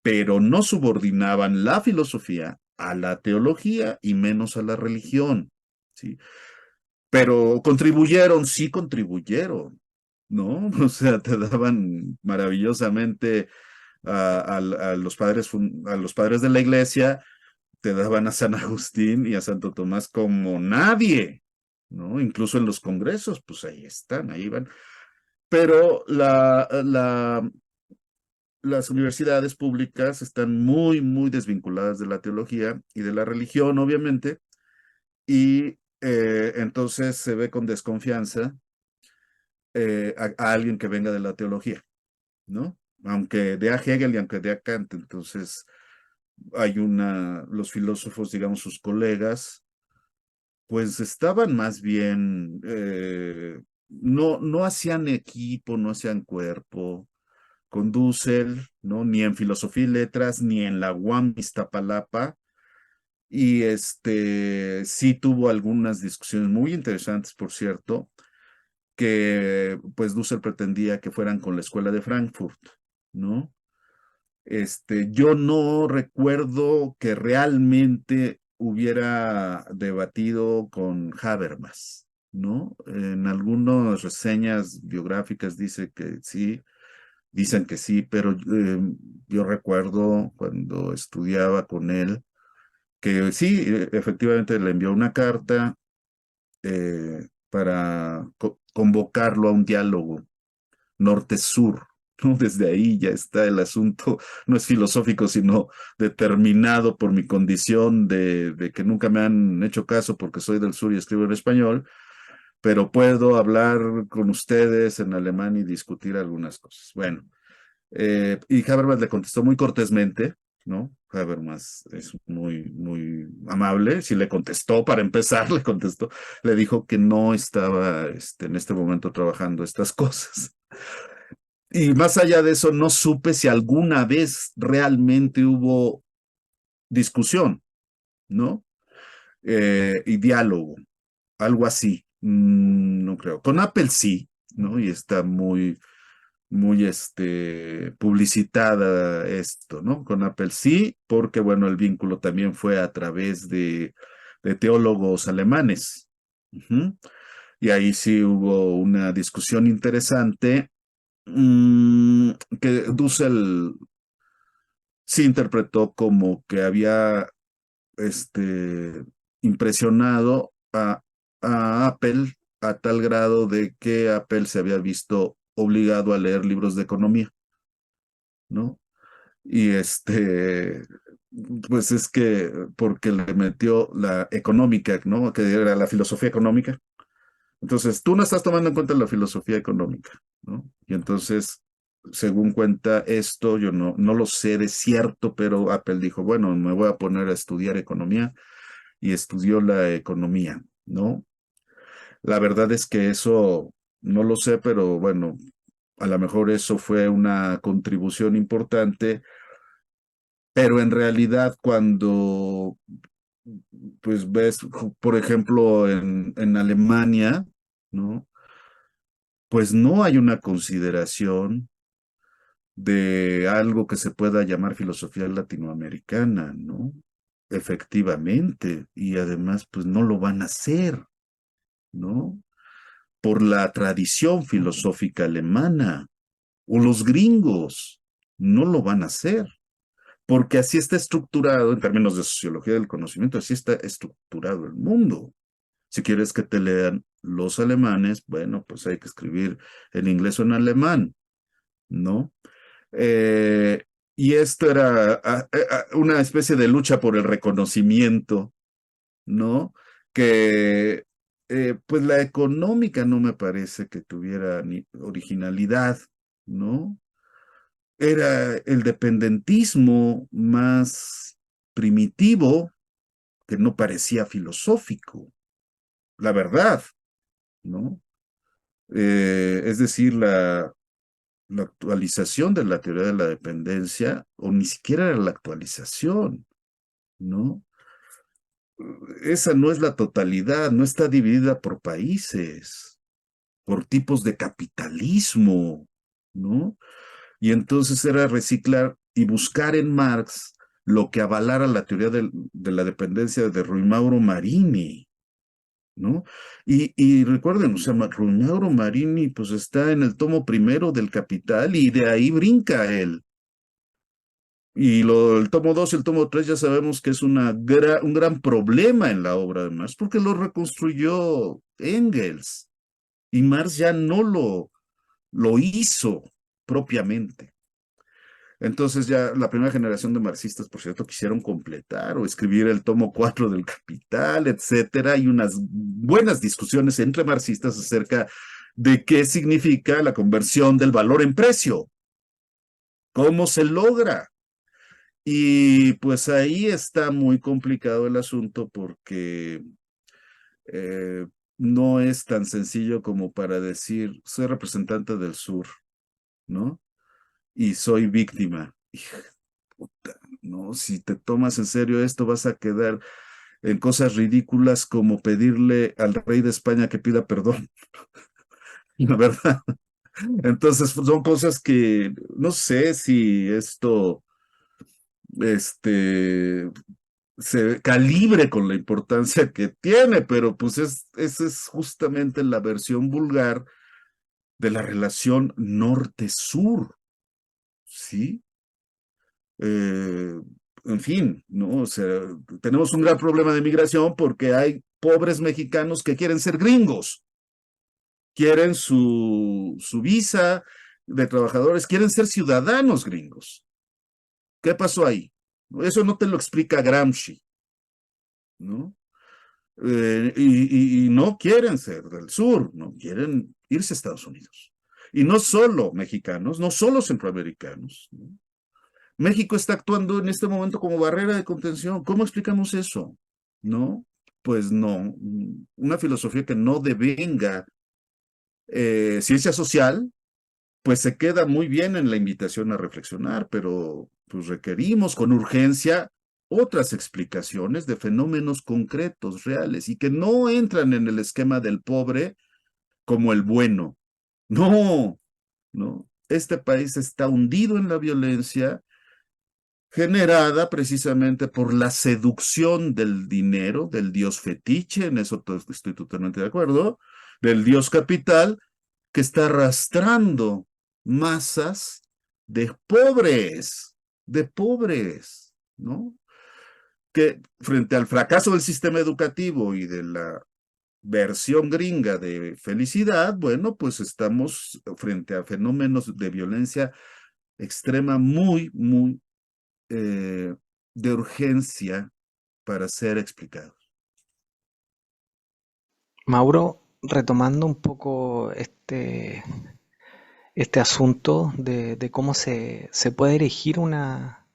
pero no subordinaban la filosofía a la teología y menos a la religión, ¿sí? Pero contribuyeron, sí contribuyeron, ¿no? O sea, te daban maravillosamente a los padres de la iglesia, te daban a San Agustín y a Santo Tomás como nadie, ¿no? Incluso en los congresos, pues ahí están, ahí van. Pero las universidades públicas están muy, muy desvinculadas de la teología y de la religión, obviamente, y entonces se ve con desconfianza a alguien que venga de la teología, ¿no? Aunque de a Hegel y aunque de a Kant, entonces los filósofos, digamos, sus colegas, pues estaban más bien, no hacían equipo, no hacían cuerpo con Dussel, ¿no? Ni en Filosofía y Letras, ni en la UAM Iztapalapa. Y sí tuvo algunas discusiones muy interesantes, por cierto, que pues Dussel pretendía que fueran con la Escuela de Frankfurt, ¿no? Yo no recuerdo que realmente hubiera debatido con Habermas, ¿no? En algunas reseñas biográficas dicen que sí, pero yo recuerdo cuando estudiaba con él que sí, efectivamente le envió una carta para convocarlo a un diálogo norte-sur, ¿no? Desde ahí ya está el asunto, no es filosófico, sino determinado por mi condición de que nunca me han hecho caso porque soy del sur y escribo en español, pero puedo hablar con ustedes en alemán y discutir algunas cosas. Bueno, y Habermas le contestó muy cortésmente, ¿no? Habermas es muy, muy amable. Si le contestó, para empezar, le contestó, le dijo que no estaba en este momento trabajando estas cosas. Y más allá de eso, no supe si alguna vez realmente hubo discusión, ¿no? Y diálogo, algo así. No creo. Con Apple sí, ¿no? Y está muy, muy publicitada esto, ¿no? Con Apple sí, porque bueno, el vínculo también fue a través de teólogos alemanes. Ujú. Y ahí sí hubo una discusión interesante mm, que Dussel sí interpretó como que había este, impresionado a Apple a tal grado de que Apple se había visto obligado a leer libros de economía, ¿no? Y pues es que porque le metió la económica, ¿no? Que era la filosofía económica. Entonces, tú no estás tomando en cuenta la filosofía económica, ¿no? Y entonces, según cuenta esto, yo no lo sé de cierto, pero Apple dijo, bueno, me voy a poner a estudiar economía y estudió la economía, ¿no? La verdad es que eso no lo sé, pero bueno, a lo mejor eso fue una contribución importante, pero en realidad cuando pues ves, por ejemplo, en Alemania, ¿no? Pues no hay una consideración de algo que se pueda llamar filosofía latinoamericana, ¿no? Efectivamente, y además, pues no lo van a hacer, ¿no? Por la tradición filosófica alemana, o los gringos no lo van a hacer, porque así está estructurado, en términos de sociología del conocimiento, así está estructurado el mundo. Si quieres que te lean los alemanes, bueno, pues hay que escribir en inglés o en alemán, ¿no? Eh, y esto era una especie de lucha por el reconocimiento, ¿no? Que pues la económica no me parece que tuviera ni originalidad, ¿no? Era el dependentismo más primitivo que no parecía filosófico, la verdad, ¿no? Es decir, la actualización de la teoría de la dependencia, o ni siquiera era la actualización, ¿no? Esa no es la totalidad, no está dividida por países, por tipos de capitalismo, ¿no? Y entonces era reciclar y buscar en Marx lo que avalara la teoría de la dependencia de Rui Mauro Marini, ¿no? Y recuerden, o sea, Rui Mauro Marini pues está en el tomo primero del Capital y de ahí brinca él. Y el tomo 2 y el tomo 3 ya sabemos que es un gran problema en la obra de Marx, porque lo reconstruyó Engels y Marx ya no lo hizo propiamente. Entonces ya la primera generación de marxistas, por cierto, quisieron completar o escribir el tomo 4 del Capital, etcétera, y unas buenas discusiones entre marxistas acerca de qué significa la conversión del valor en precio, cómo se logra. Y pues ahí está muy complicado el asunto porque eh, no es tan sencillo como para decir, soy representante del sur, ¿no? Y soy víctima. Hija, puta, ¿no? Si te tomas en serio esto, vas a quedar en cosas ridículas como pedirle al rey de España que pida perdón, la verdad. Entonces, pues, son cosas que no sé si esto, este, se calibre con la importancia que tiene, pero pues esa es justamente la versión vulgar de la relación norte-sur, ¿sí? Eh, en fin, ¿no? O sea, tenemos un gran problema de migración porque hay pobres mexicanos que quieren ser gringos, quieren su visa de trabajadores, quieren ser ciudadanos gringos. ¿Qué pasó ahí? Eso no te lo explica Gramsci, ¿no? Y no quieren ser del sur, no quieren irse a Estados Unidos. Y no solo mexicanos, no solo centroamericanos, ¿no? México está actuando en este momento como barrera de contención. ¿Cómo explicamos eso? ¿No? Pues no. Una filosofía que no devenga ciencia social, pues se queda muy bien en la invitación a reflexionar, pero pues requerimos con urgencia otras explicaciones de fenómenos concretos, reales, y que no entran en el esquema del pobre como el bueno. No, no. Este país está hundido en la violencia generada precisamente por la seducción del dinero, del dios fetiche, en eso estoy totalmente de acuerdo, del dios capital, que está arrastrando masas de pobres, ¿no? Que frente al fracaso del sistema educativo y de la versión gringa de felicidad, bueno, pues estamos frente a fenómenos de violencia extrema muy de urgencia para ser explicados. Mauro, retomando un poco este asunto de cómo se puede erigir una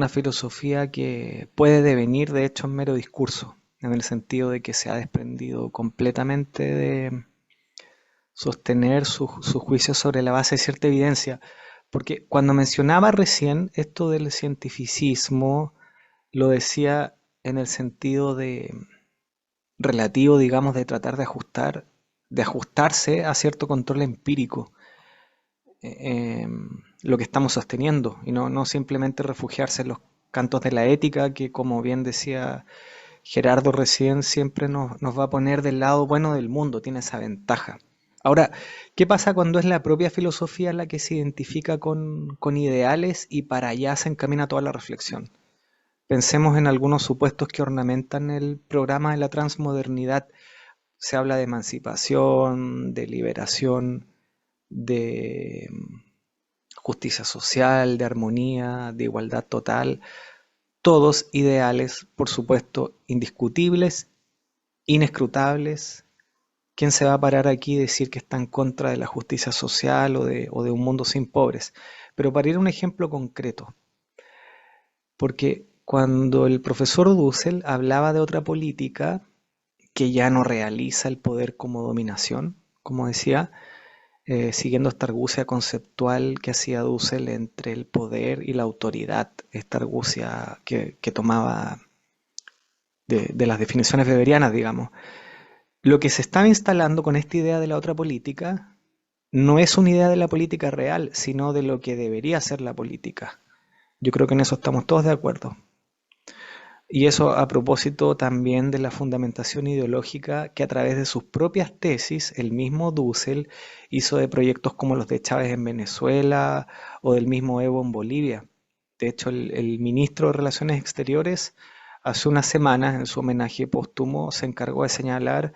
filosofía que puede devenir de hecho en mero discurso, en el sentido de que se ha desprendido completamente de sostener sus juicios sobre la base de cierta evidencia. Porque cuando mencionaba recién esto del cientificismo, lo decía en el sentido de relativo, digamos, de tratar de ajustarse a cierto control empírico, lo que estamos sosteniendo, y no simplemente refugiarse en los cantos de la ética, que como bien decía Gerardo recién, siempre nos va a poner del lado bueno del mundo, tiene esa ventaja. Ahora, ¿qué pasa cuando es la propia filosofía la que se identifica con ideales y para allá se encamina toda la reflexión? Pensemos en algunos supuestos que ornamentan el programa de la transmodernidad. Se habla de emancipación, de liberación, de justicia social, de armonía, de igualdad total. Todos ideales, por supuesto, indiscutibles, inescrutables. ¿Quién se va a parar aquí y decir que está en contra de la justicia social o de un mundo sin pobres? Pero para ir a un ejemplo concreto, porque cuando el profesor Dussel hablaba de otra política que ya no realiza el poder como dominación, como decía, siguiendo esta argucia conceptual que hacía Dussel entre el poder y la autoridad, esta argucia que tomaba de las definiciones weberianas, digamos. Lo que se estaba instalando con esta idea de la otra política no es una idea de la política real, sino de lo que debería ser la política. Yo creo que en eso estamos todos de acuerdo. Y eso a propósito también de la fundamentación ideológica que a través de sus propias tesis el mismo Dussel hizo de proyectos como los de Chávez en Venezuela o del mismo Evo en Bolivia. De hecho, el ministro de Relaciones Exteriores hace unas semanas en su homenaje póstumo se encargó de señalar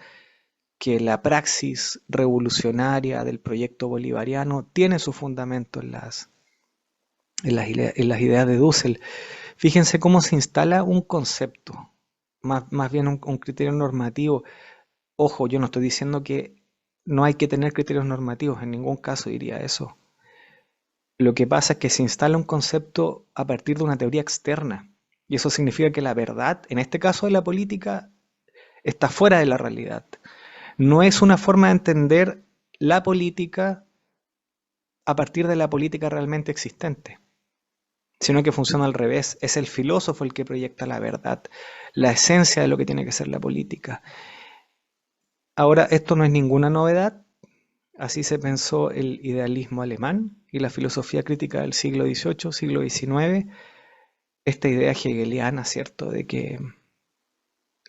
que la praxis revolucionaria del proyecto bolivariano tiene su fundamento en las ideas de Dussel. Fíjense cómo se instala un concepto, más bien un criterio normativo. Ojo, yo no estoy diciendo que no hay que tener criterios normativos, en ningún caso diría eso. Lo que pasa es que se instala un concepto a partir de una teoría externa. Y eso significa que la verdad, en este caso de la política, está fuera de la realidad. No es una forma de entender la política a partir de la política realmente existente, sino que funciona al revés. Es el filósofo el que proyecta la verdad, la esencia de lo que tiene que ser la política. Ahora, esto no es ninguna novedad. Así se pensó el idealismo alemán y la filosofía crítica del siglo XVIII, siglo XIX. Esta idea hegeliana, ¿cierto?, de que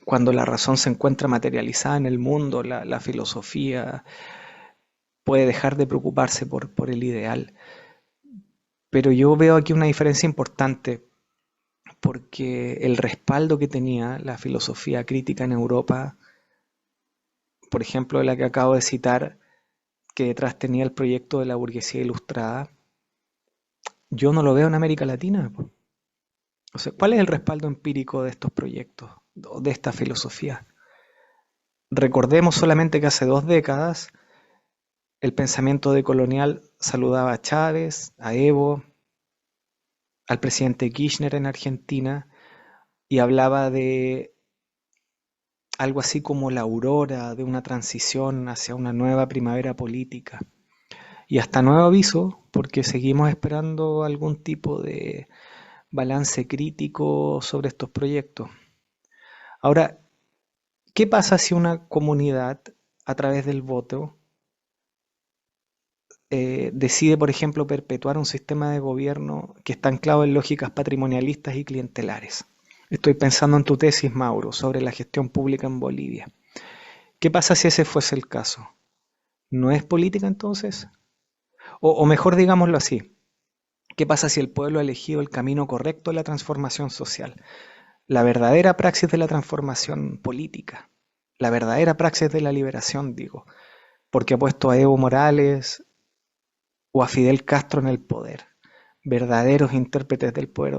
cuando la razón se encuentra materializada en el mundo, la filosofía puede dejar de preocuparse por el ideal. Pero yo veo aquí una diferencia importante, porque el respaldo que tenía la filosofía crítica en Europa, por ejemplo, la que acabo de citar, que detrás tenía el proyecto de la burguesía ilustrada, yo no lo veo en América Latina. O sea, ¿cuál es el respaldo empírico de estos proyectos, de esta filosofía? Recordemos solamente que hace 2 décadas el pensamiento decolonial saludaba a Chávez, a Evo, al presidente Kirchner en Argentina y hablaba de algo así como la aurora de una transición hacia una nueva primavera política. Y hasta nuevo aviso, porque seguimos esperando algún tipo de balance crítico sobre estos proyectos. Ahora, ¿qué pasa si una comunidad, a través del voto, decide, por ejemplo, perpetuar un sistema de gobierno que está anclado en lógicas patrimonialistas y clientelares? Estoy pensando en tu tesis, Mauro, sobre la gestión pública en Bolivia. ¿Qué pasa si ese fuese el caso? ¿No es política entonces? O mejor digámoslo así, ¿qué pasa si el pueblo ha elegido el camino correcto de la transformación social? La verdadera praxis de la transformación política, la verdadera praxis de la liberación, digo, porque ha puesto a Evo Morales o a Fidel Castro en el poder, verdaderos intérpretes del poder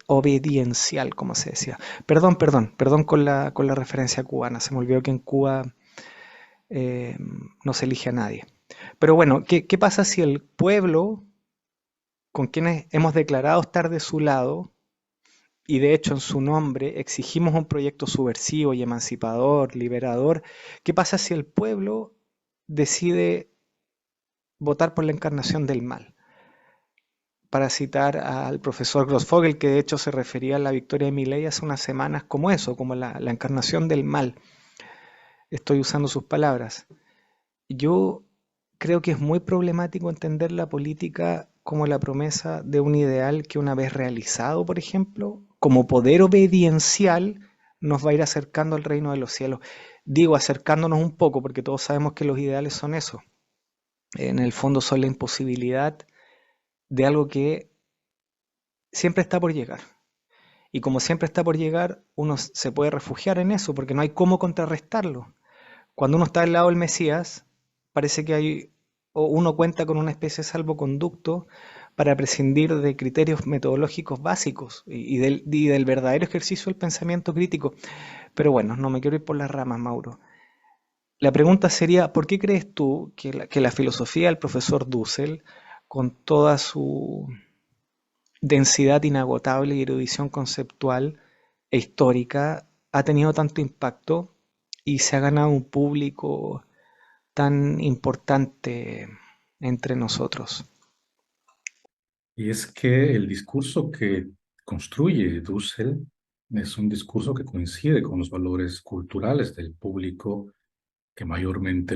obediencial, como se decía. Perdón con la referencia cubana, se me olvidó que en Cuba eh, no se elige a nadie. Pero bueno, ¿qué pasa si el pueblo, con quienes hemos declarado estar de su lado, y de hecho en su nombre exigimos un proyecto subversivo y emancipador, liberador, qué pasa si el pueblo decide votar por la encarnación del mal? Para citar al profesor Grossfogel, que de hecho se refería a la victoria de Milei hace unas semanas como eso, como la encarnación del mal. Estoy usando sus palabras. Yo creo que es muy problemático entender la política como la promesa de un ideal que una vez realizado, por ejemplo, como poder obediencial, nos va a ir acercando al reino de los cielos. Digo, acercándonos un poco, porque todos sabemos que los ideales son eso. En el fondo son la imposibilidad de algo que siempre está por llegar. Y como siempre está por llegar, uno se puede refugiar en eso, porque no hay cómo contrarrestarlo. Cuando uno está al lado del Mesías, parece que hay, o uno cuenta con una especie de salvoconducto para prescindir de criterios metodológicos básicos y del verdadero ejercicio del pensamiento crítico. Pero bueno, no me quiero ir por las ramas, Mauro. La pregunta sería, ¿por qué crees tú que la filosofía del profesor Dussel, con toda su densidad inagotable y erudición conceptual e histórica, ha tenido tanto impacto y se ha ganado un público tan importante entre nosotros? Y es que el discurso que construye Dussel es un discurso que coincide con los valores culturales del público que mayormente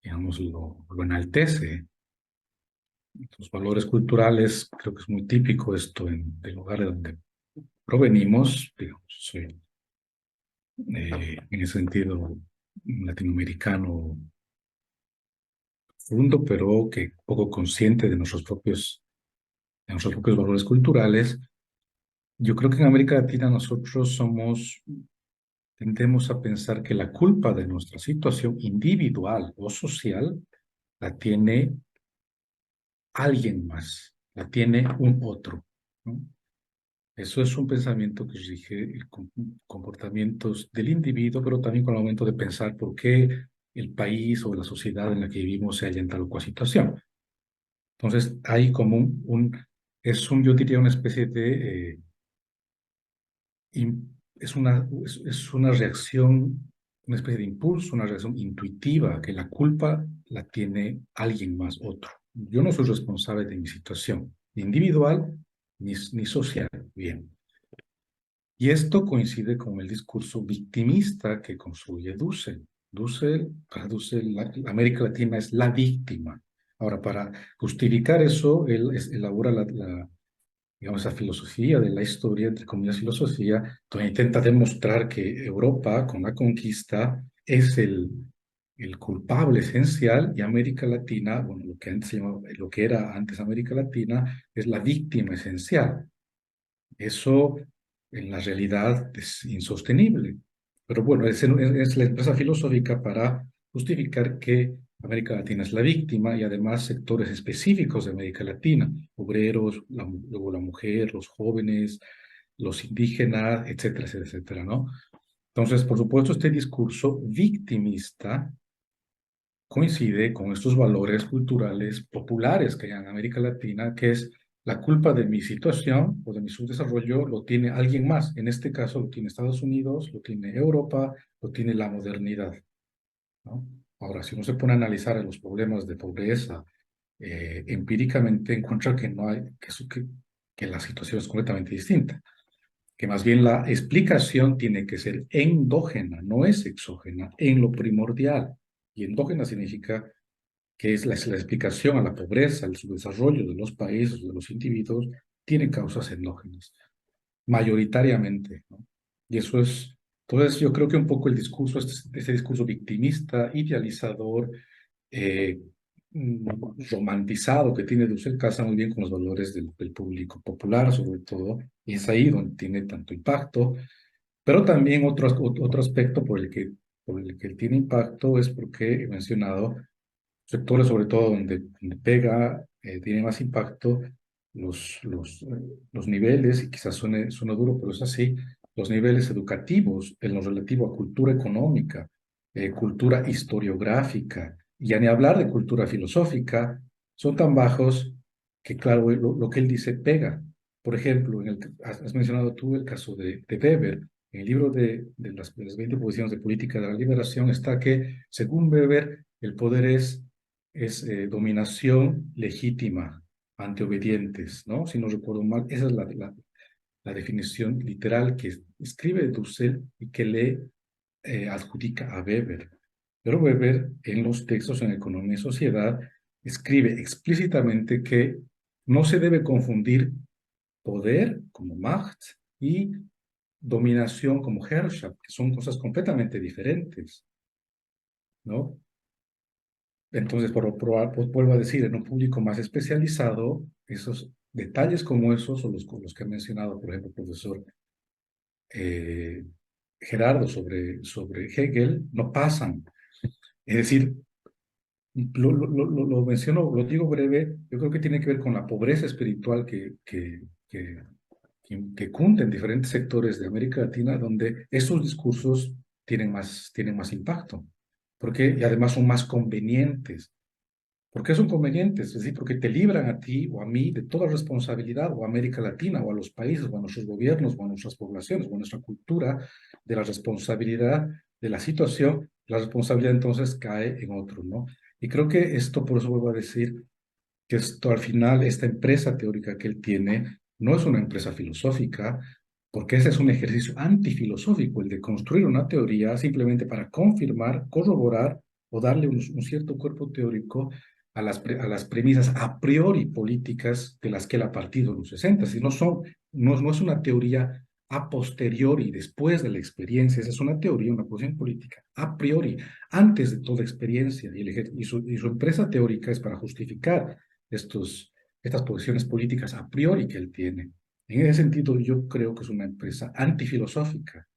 digamos, lo enaltece. Los valores culturales, creo que es muy típico esto del lugar de donde provenimos, digamos, soy en ese sentido latinoamericano profundo, pero que poco consciente de nuestros propios valores culturales. Yo creo que en América Latina nosotros tendemos a pensar que la culpa de nuestra situación individual o social la tiene alguien más, la tiene un otro, ¿no? Eso es un pensamiento que rige comportamientos del individuo, pero también con el momento de pensar por qué el país o la sociedad en la que vivimos se halla en tal o cual situación. Entonces, hay como yo diría, una especie de, es una reacción, una especie de impulso, una reacción intuitiva, que la culpa la tiene alguien más, otro. Yo no soy responsable de mi situación, ni individual ni social. Bien. Y esto coincide con el discurso victimista que construye Dussel. Para Dussel, América Latina es la víctima. Ahora, para justificar eso, él elabora digamos, esa filosofía de la historia, entre comillas, filosofía, donde intenta demostrar que Europa, con la conquista, es el culpable esencial y América Latina, bueno, lo que era antes América Latina, es la víctima esencial. Eso en la realidad es insostenible. Pero bueno, es la empresa filosófica para justificar que América Latina es la víctima y además sectores específicos de América Latina, obreros, luego la mujer, los jóvenes, los indígenas, etcétera, etcétera, etcétera, ¿no? Entonces, por supuesto, este discurso victimista coincide con estos valores culturales populares que hay en América Latina, que es la culpa de mi situación o de mi subdesarrollo lo tiene alguien más. En este caso lo tiene Estados Unidos, lo tiene Europa, lo tiene la modernidad, ¿no? Ahora, si uno se pone a analizar los problemas de pobreza, empíricamente encuentra que no hay, que la situación es completamente distinta, que más bien la explicación tiene que ser endógena, no es exógena, en lo primordial. Y endógena significa que es la explicación a la pobreza, al subdesarrollo de los países, de los individuos, tiene causas endógenas, mayoritariamente, ¿no? Y eso es, entonces yo creo que un poco el discurso, este discurso victimista, idealizador, eh, romantizado que tiene Dussel casa muy bien con los valores del público popular, sobre todo, y es ahí donde tiene tanto impacto. Pero también otro aspecto por el que tiene impacto es porque he mencionado sectores, sobre todo donde pega, tiene más impacto los niveles, y quizás suene duro, pero es así, los niveles educativos en lo relativo a cultura económica, cultura historiográfica, y ya ni hablar de cultura filosófica, son tan bajos que, claro, lo que él dice pega. Por ejemplo, has mencionado tú el caso de Weber. En el libro de las 20 posiciones de política de la liberación está que, según Weber, el poder es dominación legítima ante obedientes, ¿no? Si no recuerdo mal, esa es la definición literal que escribe Dussel y que le adjudica a Weber. Pero Weber, en los textos en Economía y Sociedad, escribe explícitamente que no se debe confundir poder como Macht y dominación como Herrschaft, que son cosas completamente diferentes, ¿no? Entonces, pues, vuelvo a decir, en un público más especializado, esos detalles como esos, o los que ha mencionado, por ejemplo, el profesor eh, Gerardo sobre Hegel, no pasan. Es decir, lo menciono, lo digo breve, yo creo que tiene que ver con la pobreza espiritual que cunde en diferentes sectores de América Latina, donde esos discursos tienen más impacto, y además son más convenientes. ¿Por qué son convenientes? Es decir, porque te libran a ti o a mí de toda responsabilidad, o a América Latina, o a los países, o a nuestros gobiernos, o a nuestras poblaciones, o a nuestra cultura, de la responsabilidad de la situación. La responsabilidad entonces cae en otro, ¿no? Y creo que esto, por eso vuelvo a decir, que esto al final, esta empresa teórica que él tiene, no es una empresa filosófica, porque ese es un ejercicio antifilosófico, el de construir una teoría simplemente para confirmar, corroborar o darle un cierto cuerpo teórico a las premisas a priori políticas de las que él ha partido en los 60. Si no es una teoría a posteriori, después de la experiencia, esa es una teoría, una posición política a priori, antes de toda experiencia, y su empresa teórica es para justificar estas posiciones políticas a priori que él tiene. En ese sentido, yo creo que es una empresa antifilosófica.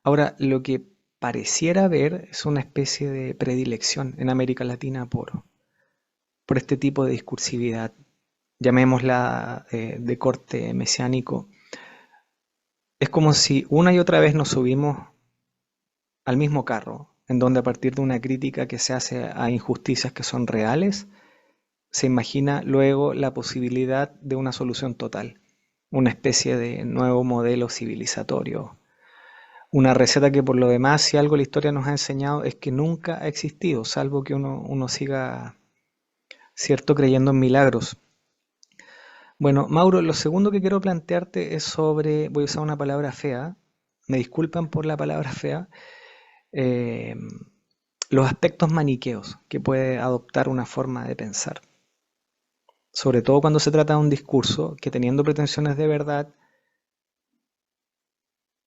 Ahora, lo que pareciera ver es una especie de predilección en América Latina por este tipo de discursividad, llamémosla de corte mesiánico. Es como si una y otra vez nos subimos al mismo carro, en donde a partir de una crítica que se hace a injusticias que son reales, se imagina luego la posibilidad de una solución total, una especie de nuevo modelo civilizatorio, una receta que por lo demás, si algo la historia nos ha enseñado, es que nunca ha existido, salvo que uno siga, cierto, creyendo en milagros. Bueno, Mauro, lo segundo que quiero plantearte es sobre, voy a usar una palabra fea, me disculpan por la palabra fea, eh, los aspectos maniqueos que puede adoptar una forma de pensar. Sobre todo cuando se trata de un discurso que, teniendo pretensiones de verdad,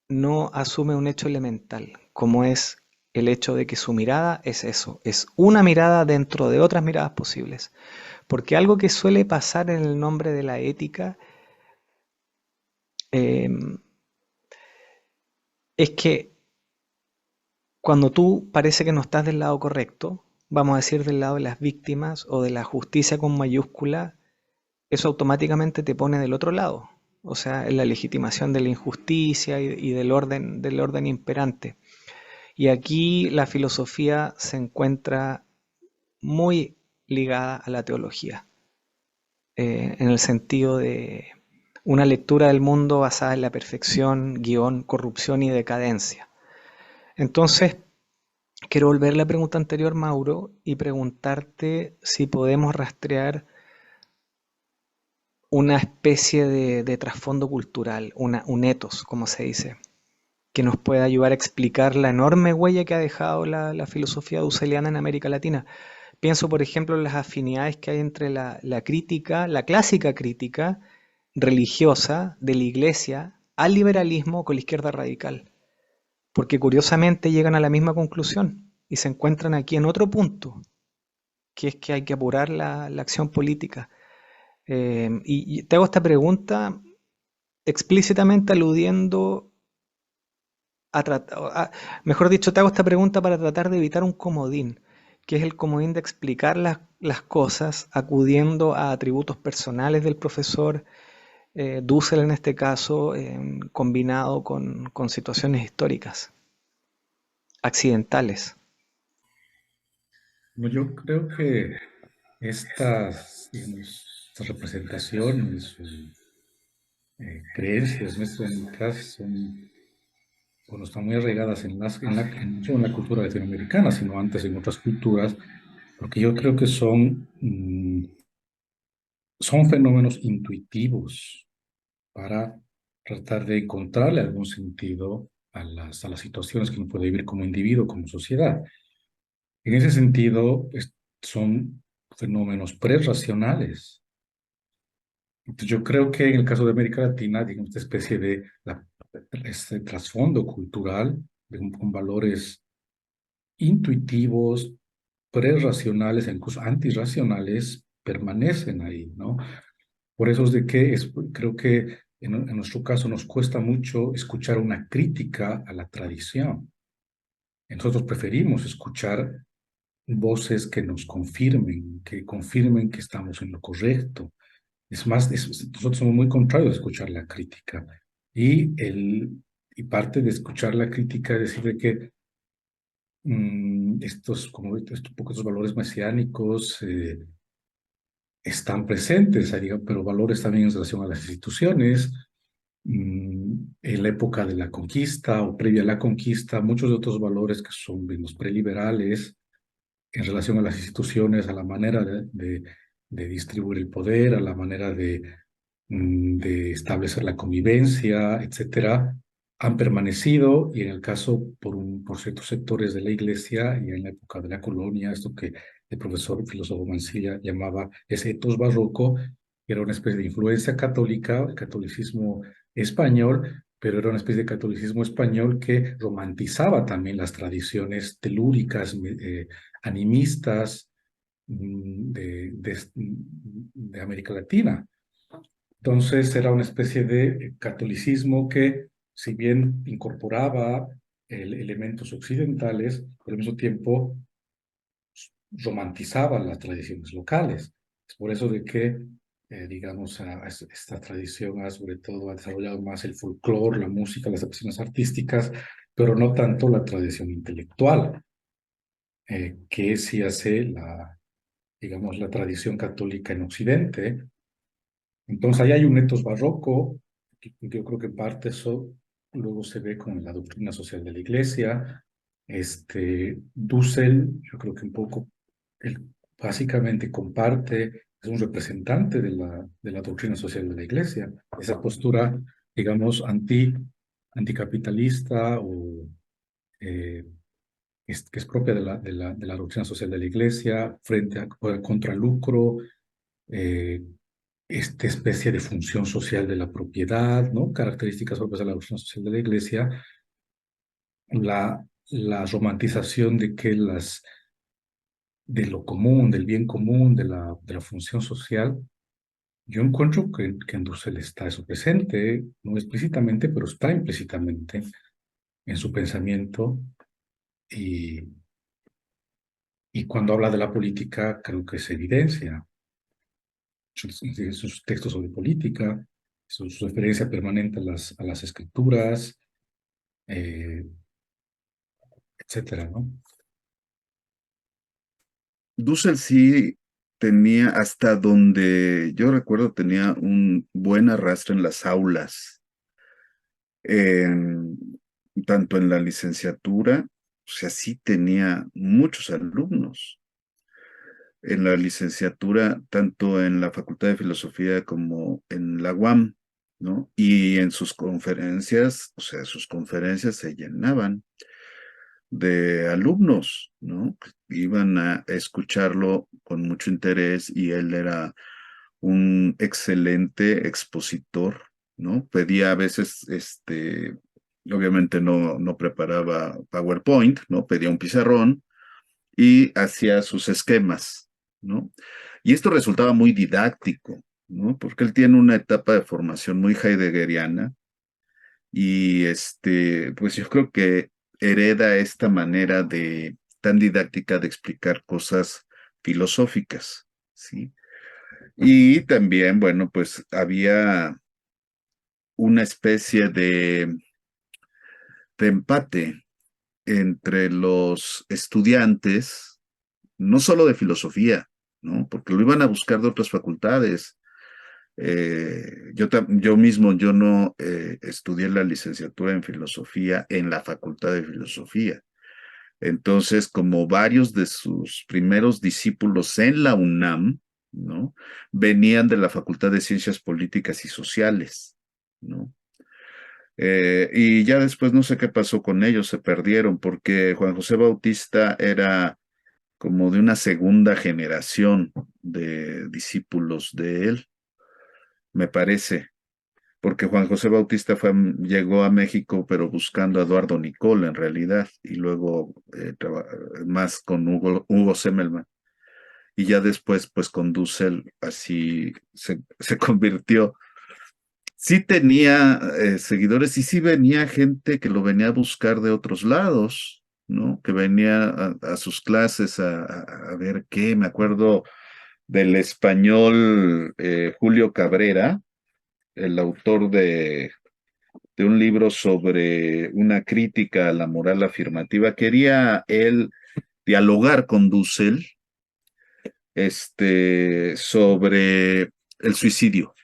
no asume un hecho elemental, como es el hecho de que su mirada es eso, es una mirada dentro de otras miradas posibles. Porque algo que suele pasar en el nombre de la ética eh, es que cuando tú parece que no estás del lado correcto, vamos a decir del lado de las víctimas o de la justicia con mayúscula, eso automáticamente te pone del otro lado. O sea, en la legitimación de la injusticia y del orden imperante. Y aquí la filosofía se encuentra muy ligada a la teología, en el sentido de una lectura del mundo basada en la perfección, guión, corrupción y decadencia. Entonces, quiero volver a la pregunta anterior, Mauro, y preguntarte si podemos rastrear una especie de trasfondo cultural, un ethos, como se dice, que nos pueda ayudar a explicar la enorme huella que ha dejado la filosofía dusseliana en América Latina. Pienso, por ejemplo, en las afinidades que hay entre la crítica, la clásica crítica religiosa de la Iglesia al liberalismo con la izquierda radical, porque curiosamente llegan a la misma conclusión y se encuentran aquí en otro punto, que es que hay que apurar la acción política. Y te hago esta pregunta explícitamente aludiendo mejor dicho, te hago esta pregunta para tratar de evitar un comodín, que es el comodín de explicar las cosas acudiendo a atributos personales del profesor, Dussel en este caso, combinado con situaciones históricas, accidentales. No, yo creo que estas, digamos, estas representaciones o creencias nuestras son, bueno, están muy arraigadas no solo en la cultura latinoamericana, sino antes en otras culturas, porque yo creo que son fenómenos intuitivos para tratar de encontrarle algún sentido a las situaciones que uno puede vivir como individuo, como sociedad. En ese sentido, son fenómenos prerracionales. Entonces, yo creo que en el caso de América Latina, digamos, esta especie de este trasfondo cultural con valores intuitivos, prerracionales e incluso antirracionales permanecen ahí, ¿no? Por eso es de que creo que en nuestro caso nos cuesta mucho escuchar una crítica a la tradición. Nosotros preferimos escuchar voces que nos confirmen que estamos en lo correcto. Es más, nosotros somos muy contrarios a escuchar la crítica. Y parte de escuchar la crítica es decir de que estos valores mesiánicos están presentes, digamos, pero valores también en relación a las instituciones. En la época de la conquista o previa a la conquista, muchos de otros valores que son los preliberales en relación a las instituciones, a la manera de distribuir el poder, a la manera de establecer la convivencia, etcétera, han permanecido y en el caso por ciertos sectores de la iglesia y en la época de la colonia, esto que el profesor filósofo Mansilla llamaba ese etos barroco, que era una especie de influencia católica, el catolicismo español, pero era una especie de catolicismo español que romantizaba también las tradiciones telúricas, animistas de América Latina. Entonces era una especie de catolicismo que, si bien incorporaba elementos occidentales, pero al mismo tiempo romantizaba las tradiciones locales. Es por eso de que, digamos, esta tradición sobre todo ha desarrollado más el folclore, la música, las expresiones artísticas, pero no tanto la tradición intelectual, que sí hace digamos, la tradición católica en Occidente. Entonces, ahí hay un etos barroco, que yo creo que en parte eso luego se ve con la doctrina social de la Iglesia. Dussel, yo creo que un poco, él básicamente comparte, es un representante de la doctrina social de la Iglesia, esa postura, digamos, anticapitalista o que es propia de la doctrina social de la Iglesia, frente contra el lucro, eh, esta especie de función social de la propiedad, ¿no? Características propias de la doctrina social de la Iglesia, la romantización de lo común, del bien común, de la función social. Yo encuentro que en Dussel está eso presente, no explícitamente, pero está implícitamente en su pensamiento y, y cuando habla de la política creo que se evidencia sus textos sobre política, su referencia permanente a las escrituras, eh, etcétera, ¿no? Dussel sí tenía, hasta donde yo recuerdo, tenía un buen arrastre en las aulas, en- tanto en la licenciatura, o sea, sí tenía muchos alumnos. En la licenciatura, tanto en la Facultad de Filosofía como en la UAM, ¿no? Y en sus conferencias, o sea, sus conferencias se llenaban de alumnos, ¿no? Iban a escucharlo con mucho interés y él era un excelente expositor, ¿no? Pedía a veces, obviamente no preparaba PowerPoint, ¿no? Pedía un pizarrón y hacía sus esquemas, ¿no? Y esto resultaba muy didáctico, ¿no? Porque él tiene una etapa de formación muy heideggeriana y pues yo creo que hereda esta manera de tan didáctica de explicar cosas filosóficas, ¿sí? Y también, bueno, pues había una especie de empate entre los estudiantes, no solo de filosofía, ¿no? Porque lo iban a buscar de otras facultades. Yo mismo, yo no estudié la licenciatura en filosofía en la Facultad de Filosofía. Entonces, como varios de sus primeros discípulos en la UNAM, ¿no? Venían de la Facultad de Ciencias Políticas y Sociales, ¿no? Y ya después no sé qué pasó con ellos, se perdieron, porque Juan José Bautista era como de una segunda generación de discípulos de él, me parece, porque Juan José Bautista llegó a México, pero buscando a Eduardo Nicol en realidad, y luego más con Hugo Semmelmann. Y ya después, pues con Dussel, así se convirtió. Sí tenía seguidores y sí venía gente que lo venía a buscar de otros lados, ¿no? Que venía a sus clases a ver qué. Me acuerdo del español Julio Cabrera, el autor de un libro sobre una crítica a la moral afirmativa. Quería él dialogar con Dussel sobre el suicidio,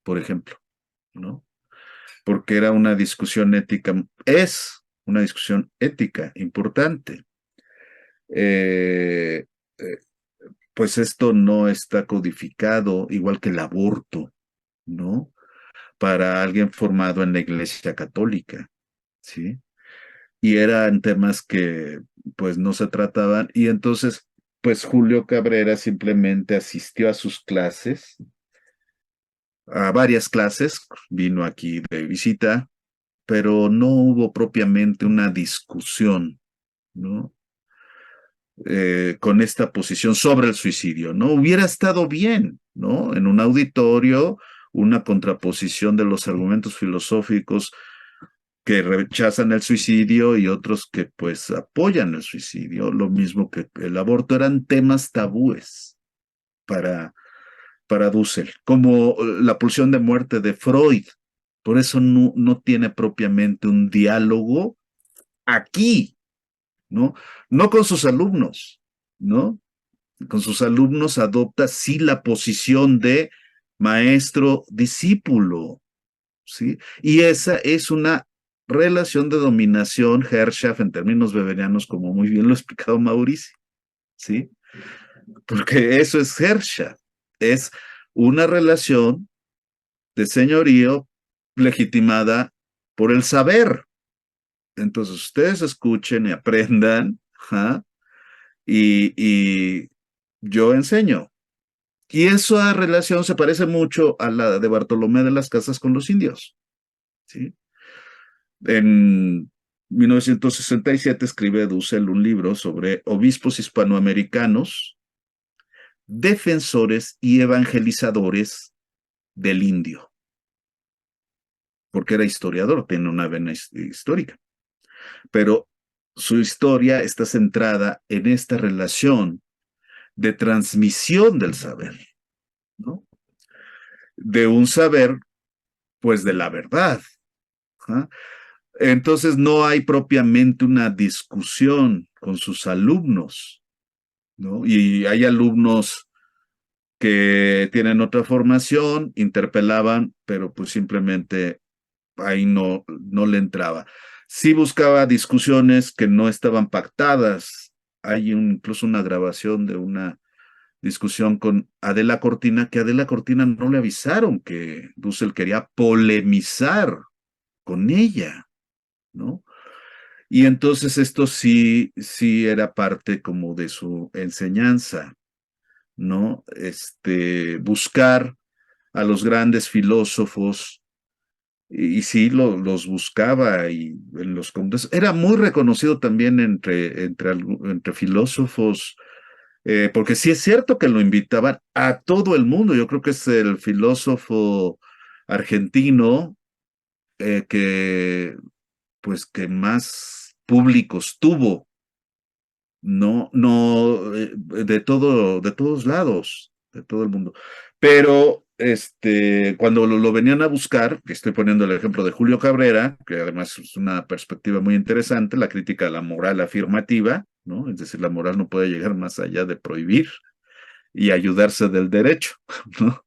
por ejemplo, ¿no? Porque era una discusión ética, es una discusión ética importante. Eh, eh, pues esto no está codificado, igual que el aborto, ¿no? Para alguien formado en la Iglesia Católica, ¿sí? Y eran temas que pues no se trataban y entonces pues Julio Cabrera simplemente asistió a sus clases, a varias clases, vino aquí de visita, pero no hubo propiamente una discusión, ¿no? Con esta posición sobre el suicidio, ¿no? Hubiera estado bien, ¿no? En un auditorio, una contraposición de los argumentos filosóficos que rechazan el suicidio y otros que pues apoyan el suicidio, lo mismo que el aborto, eran temas tabúes para, para Dussel, como la pulsión de muerte de Freud. Por eso no tiene propiamente un diálogo aquí, ¿no? No con sus alumnos, ¿no? Con sus alumnos adopta sí la posición de maestro-discípulo, ¿sí? Y esa es una relación de dominación Herrschaft en términos weberianos, como muy bien lo ha explicado Mauricio, ¿sí? Porque eso es Herrschaft, es una relación de señorío legitimada por el saber. Entonces ustedes escuchen y aprendan, ¿ja? y yo enseño. Y esa relación se parece mucho a la de Bartolomé de las Casas con los indios, ¿sí? En 1967 escribe Dussel un libro sobre obispos hispanoamericanos, defensores y evangelizadores del indio, porque era historiador, tiene una vena histórica, pero su historia está centrada en esta relación de transmisión del saber, ¿no? De un saber, pues de la verdad. ¿Ja? Entonces no hay propiamente una discusión con sus alumnos, ¿no? Y hay alumnos que tienen otra formación, interpelaban, pero pues simplemente ahí no le entraba. Sí buscaba discusiones que no estaban pactadas. Hay incluso una grabación de una discusión con Adela Cortina, que a Adela Cortina no le avisaron que Dussel quería polemizar con ella, ¿no? Y entonces esto sí era parte como de su enseñanza, ¿no? Buscar a los grandes filósofos, y sí los buscaba y en los congresos. Era muy reconocido también entre filósofos porque sí es cierto que lo invitaban a todo el mundo. Yo creo que es el filósofo argentino que, pues, que más públicos tuvo, no, no, de todos lados, de todo el mundo. Pero cuando lo venían a buscar, que estoy poniendo el ejemplo de Julio Cabrera, que además es una perspectiva muy interesante, la crítica a la moral afirmativa, ¿no? Es decir, la moral no puede llegar más allá de prohibir y ayudarse del derecho, ¿no?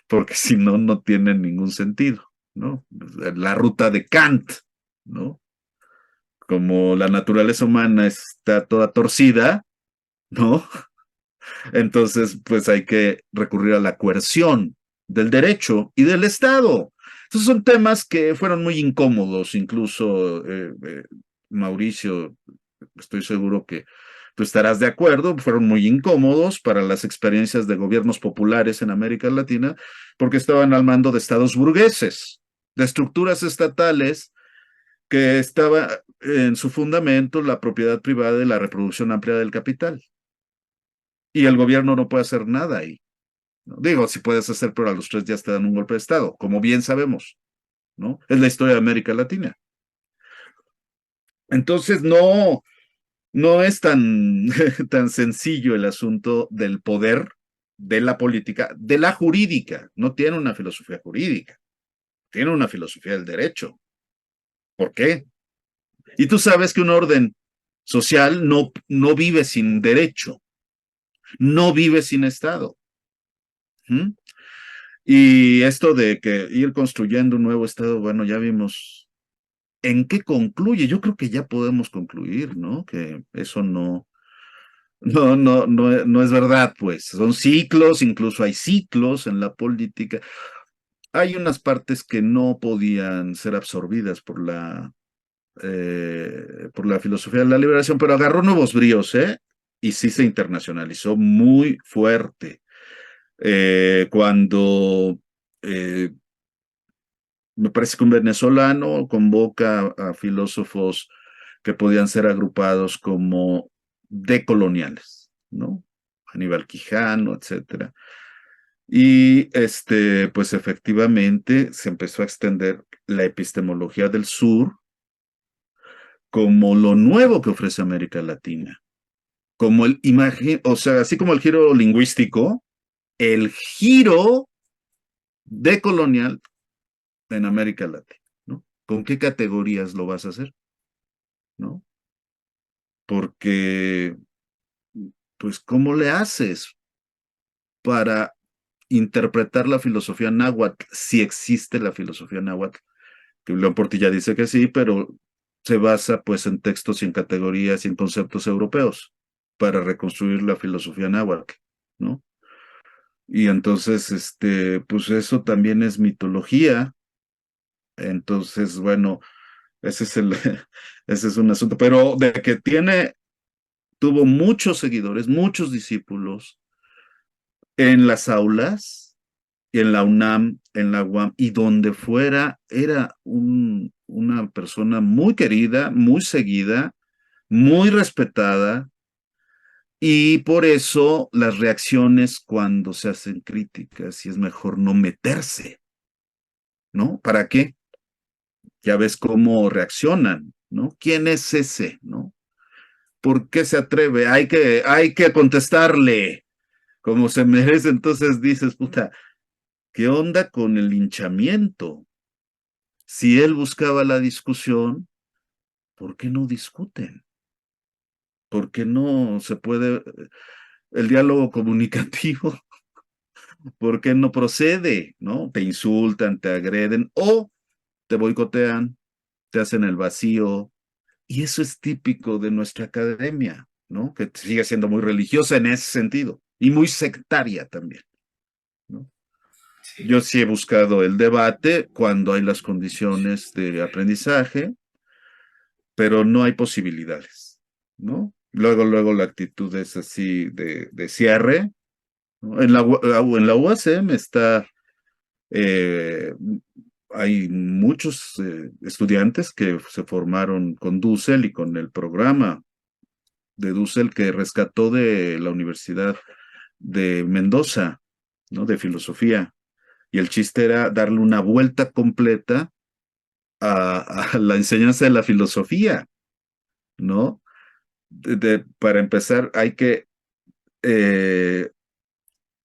Porque si no, no tiene ningún sentido, ¿no? La ruta de Kant, ¿no? Como la naturaleza humana está toda torcida, ¿no? Entonces, pues hay que recurrir a la coerción del derecho y del Estado. Entonces son temas que fueron muy incómodos, incluso Mauricio, estoy seguro que tú estarás de acuerdo, fueron muy incómodos para las experiencias de gobiernos populares en América Latina, porque estaban al mando de estados burgueses, de estructuras estatales que estaba en su fundamento la propiedad privada y la reproducción amplia del capital. Y el gobierno no puede hacer nada ahí. ¿No? Digo, si puedes hacer, pero a los 3 días te dan un golpe de Estado, como bien sabemos, ¿no? Es la historia de América Latina. Entonces, no, no es tan, tan sencillo el asunto del poder, de la política, de la jurídica. No tiene una filosofía jurídica, tiene una filosofía del derecho. ¿Por qué? Y tú sabes que un orden social no vive sin derecho, no vive sin Estado. ¿Mm? Y esto de que ir construyendo un nuevo Estado, bueno, ya vimos en qué concluye. Yo creo que ya podemos concluir, ¿no? Que eso no es verdad, pues. Son ciclos, incluso hay ciclos en la política. Hay unas partes que no podían ser absorbidas por la filosofía de la liberación, pero agarró nuevos bríos, ¿eh? Y sí se internacionalizó muy fuerte. Cuando me parece que un venezolano convoca a filósofos que podían ser agrupados como decoloniales, ¿no? Aníbal Quijano, etcétera. Y pues efectivamente se empezó a extender la epistemología del sur como lo nuevo que ofrece América Latina, como el imagen, o sea, así como el giro lingüístico, el giro decolonial en América Latina, ¿no? ¿Con qué categorías lo vas a hacer? ¿No? Porque, pues, ¿cómo le haces para interpretar la filosofía náhuatl, si existe la filosofía náhuatl? Que León Portilla dice que sí, pero se basa, pues, en textos y en categorías y en conceptos europeos para reconstruir la filosofía náhuatl, ¿no? Y entonces, pues eso también es mitología. Entonces, bueno, ese es ese es un asunto, pero de que tuvo muchos seguidores, muchos discípulos en las aulas, en la UNAM, en la UAM y donde fuera, era una persona muy querida, muy seguida, muy respetada, y por eso las reacciones cuando se hacen críticas, y es mejor no meterse, ¿no? ¿Para qué? Ya ves cómo reaccionan, ¿no? ¿Quién es ese, no? ¿Por qué se atreve? Hay que contestarle como se merece. Entonces dices, puta, ¿qué onda con el linchamiento? Si él buscaba la discusión, ¿por qué no discuten? ¿Por qué no se puede el diálogo comunicativo? ¿Por qué no procede? ¿No? Te insultan, te agreden o te boicotean, te hacen el vacío. Y eso es típico de nuestra academia, ¿no? Que sigue siendo muy religiosa en ese sentido y muy sectaria también, ¿no? Sí. Yo sí he buscado el debate cuando hay las condiciones de aprendizaje, pero no hay posibilidades, ¿no? Luego la actitud es así de cierre, ¿no? En la UACM eh, hay muchos estudiantes que se formaron con Dussel y con el programa de Dussel que rescató de la Universidad de Mendoza, ¿no? De filosofía. Y el chiste era darle una vuelta completa a la enseñanza de la filosofía, ¿no? Para empezar, hay que eh,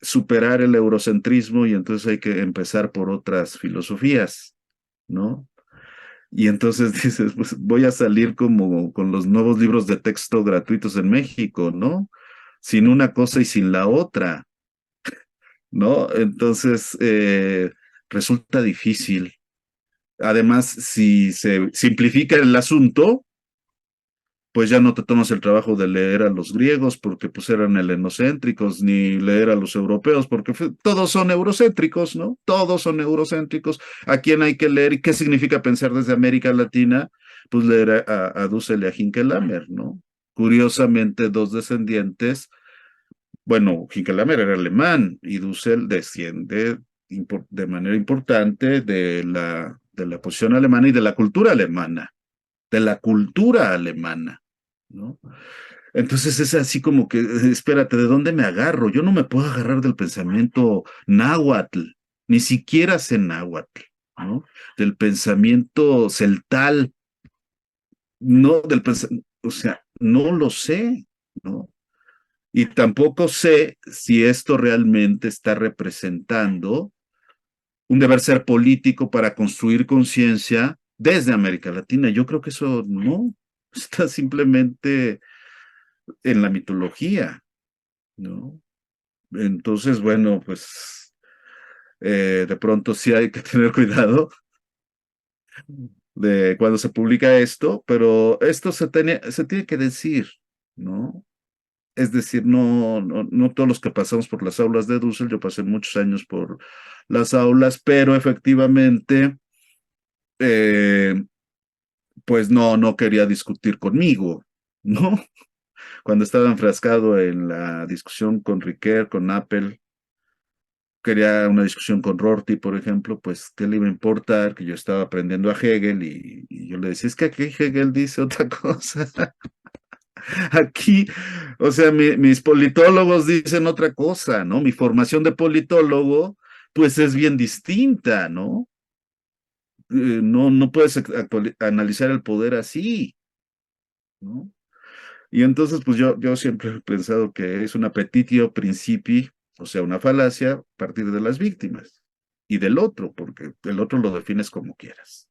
superar el eurocentrismo y entonces hay que empezar por otras filosofías, ¿no? Y entonces dices, pues voy a salir como con los nuevos libros de texto gratuitos en México, ¿no? Sin una cosa y sin la otra, ¿no? Entonces, resulta difícil. Además, si se simplifica el asunto, pues ya no te tomas el trabajo de leer a los griegos porque pues eran helenocéntricos, ni leer a los europeos porque todos son eurocéntricos, ¿no? Todos son eurocéntricos. ¿A quién hay que leer y qué significa pensar desde América Latina? Pues leer a Dussel y a Hinkelhammer, ¿no? Curiosamente, dos descendientes, bueno, Hinkelhammer era alemán y Dussel desciende de manera importante de la posición alemana y de la cultura alemana, ¿no? Entonces es así como que, espérate, ¿de dónde me agarro? Yo no me puedo agarrar del pensamiento náhuatl, ni siquiera sé náhuatl, ¿no? Del pensamiento celtal, no del pensamiento, o sea, no lo sé, ¿no? Y tampoco sé si esto realmente está representando un deber ser político para construir conciencia desde América Latina. Yo creo que eso no, está simplemente en la mitología, ¿no? Entonces, bueno, pues de pronto sí hay que tener cuidado de cuando se publica esto, pero esto se tiene que decir, ¿no? Es decir, no todos los que pasamos por las aulas de Dussel, yo pasé muchos años por las aulas, pero efectivamente, eh, pues no quería discutir conmigo, ¿no? Cuando estaba enfrascado en la discusión con Riquet, con Apple, quería una discusión con Rorty, por ejemplo, pues, ¿qué le iba a importar? Que yo estaba aprendiendo a Hegel y yo le decía, es que aquí Hegel dice otra cosa. Aquí, o sea, mis politólogos dicen otra cosa, ¿no? Mi formación de politólogo, pues es bien distinta, ¿no? No puedes analizar el poder así, ¿no? Y entonces, pues yo siempre he pensado que es una petitio principi, o sea, una falacia a partir de las víctimas y del otro, porque el otro lo defines como quieras.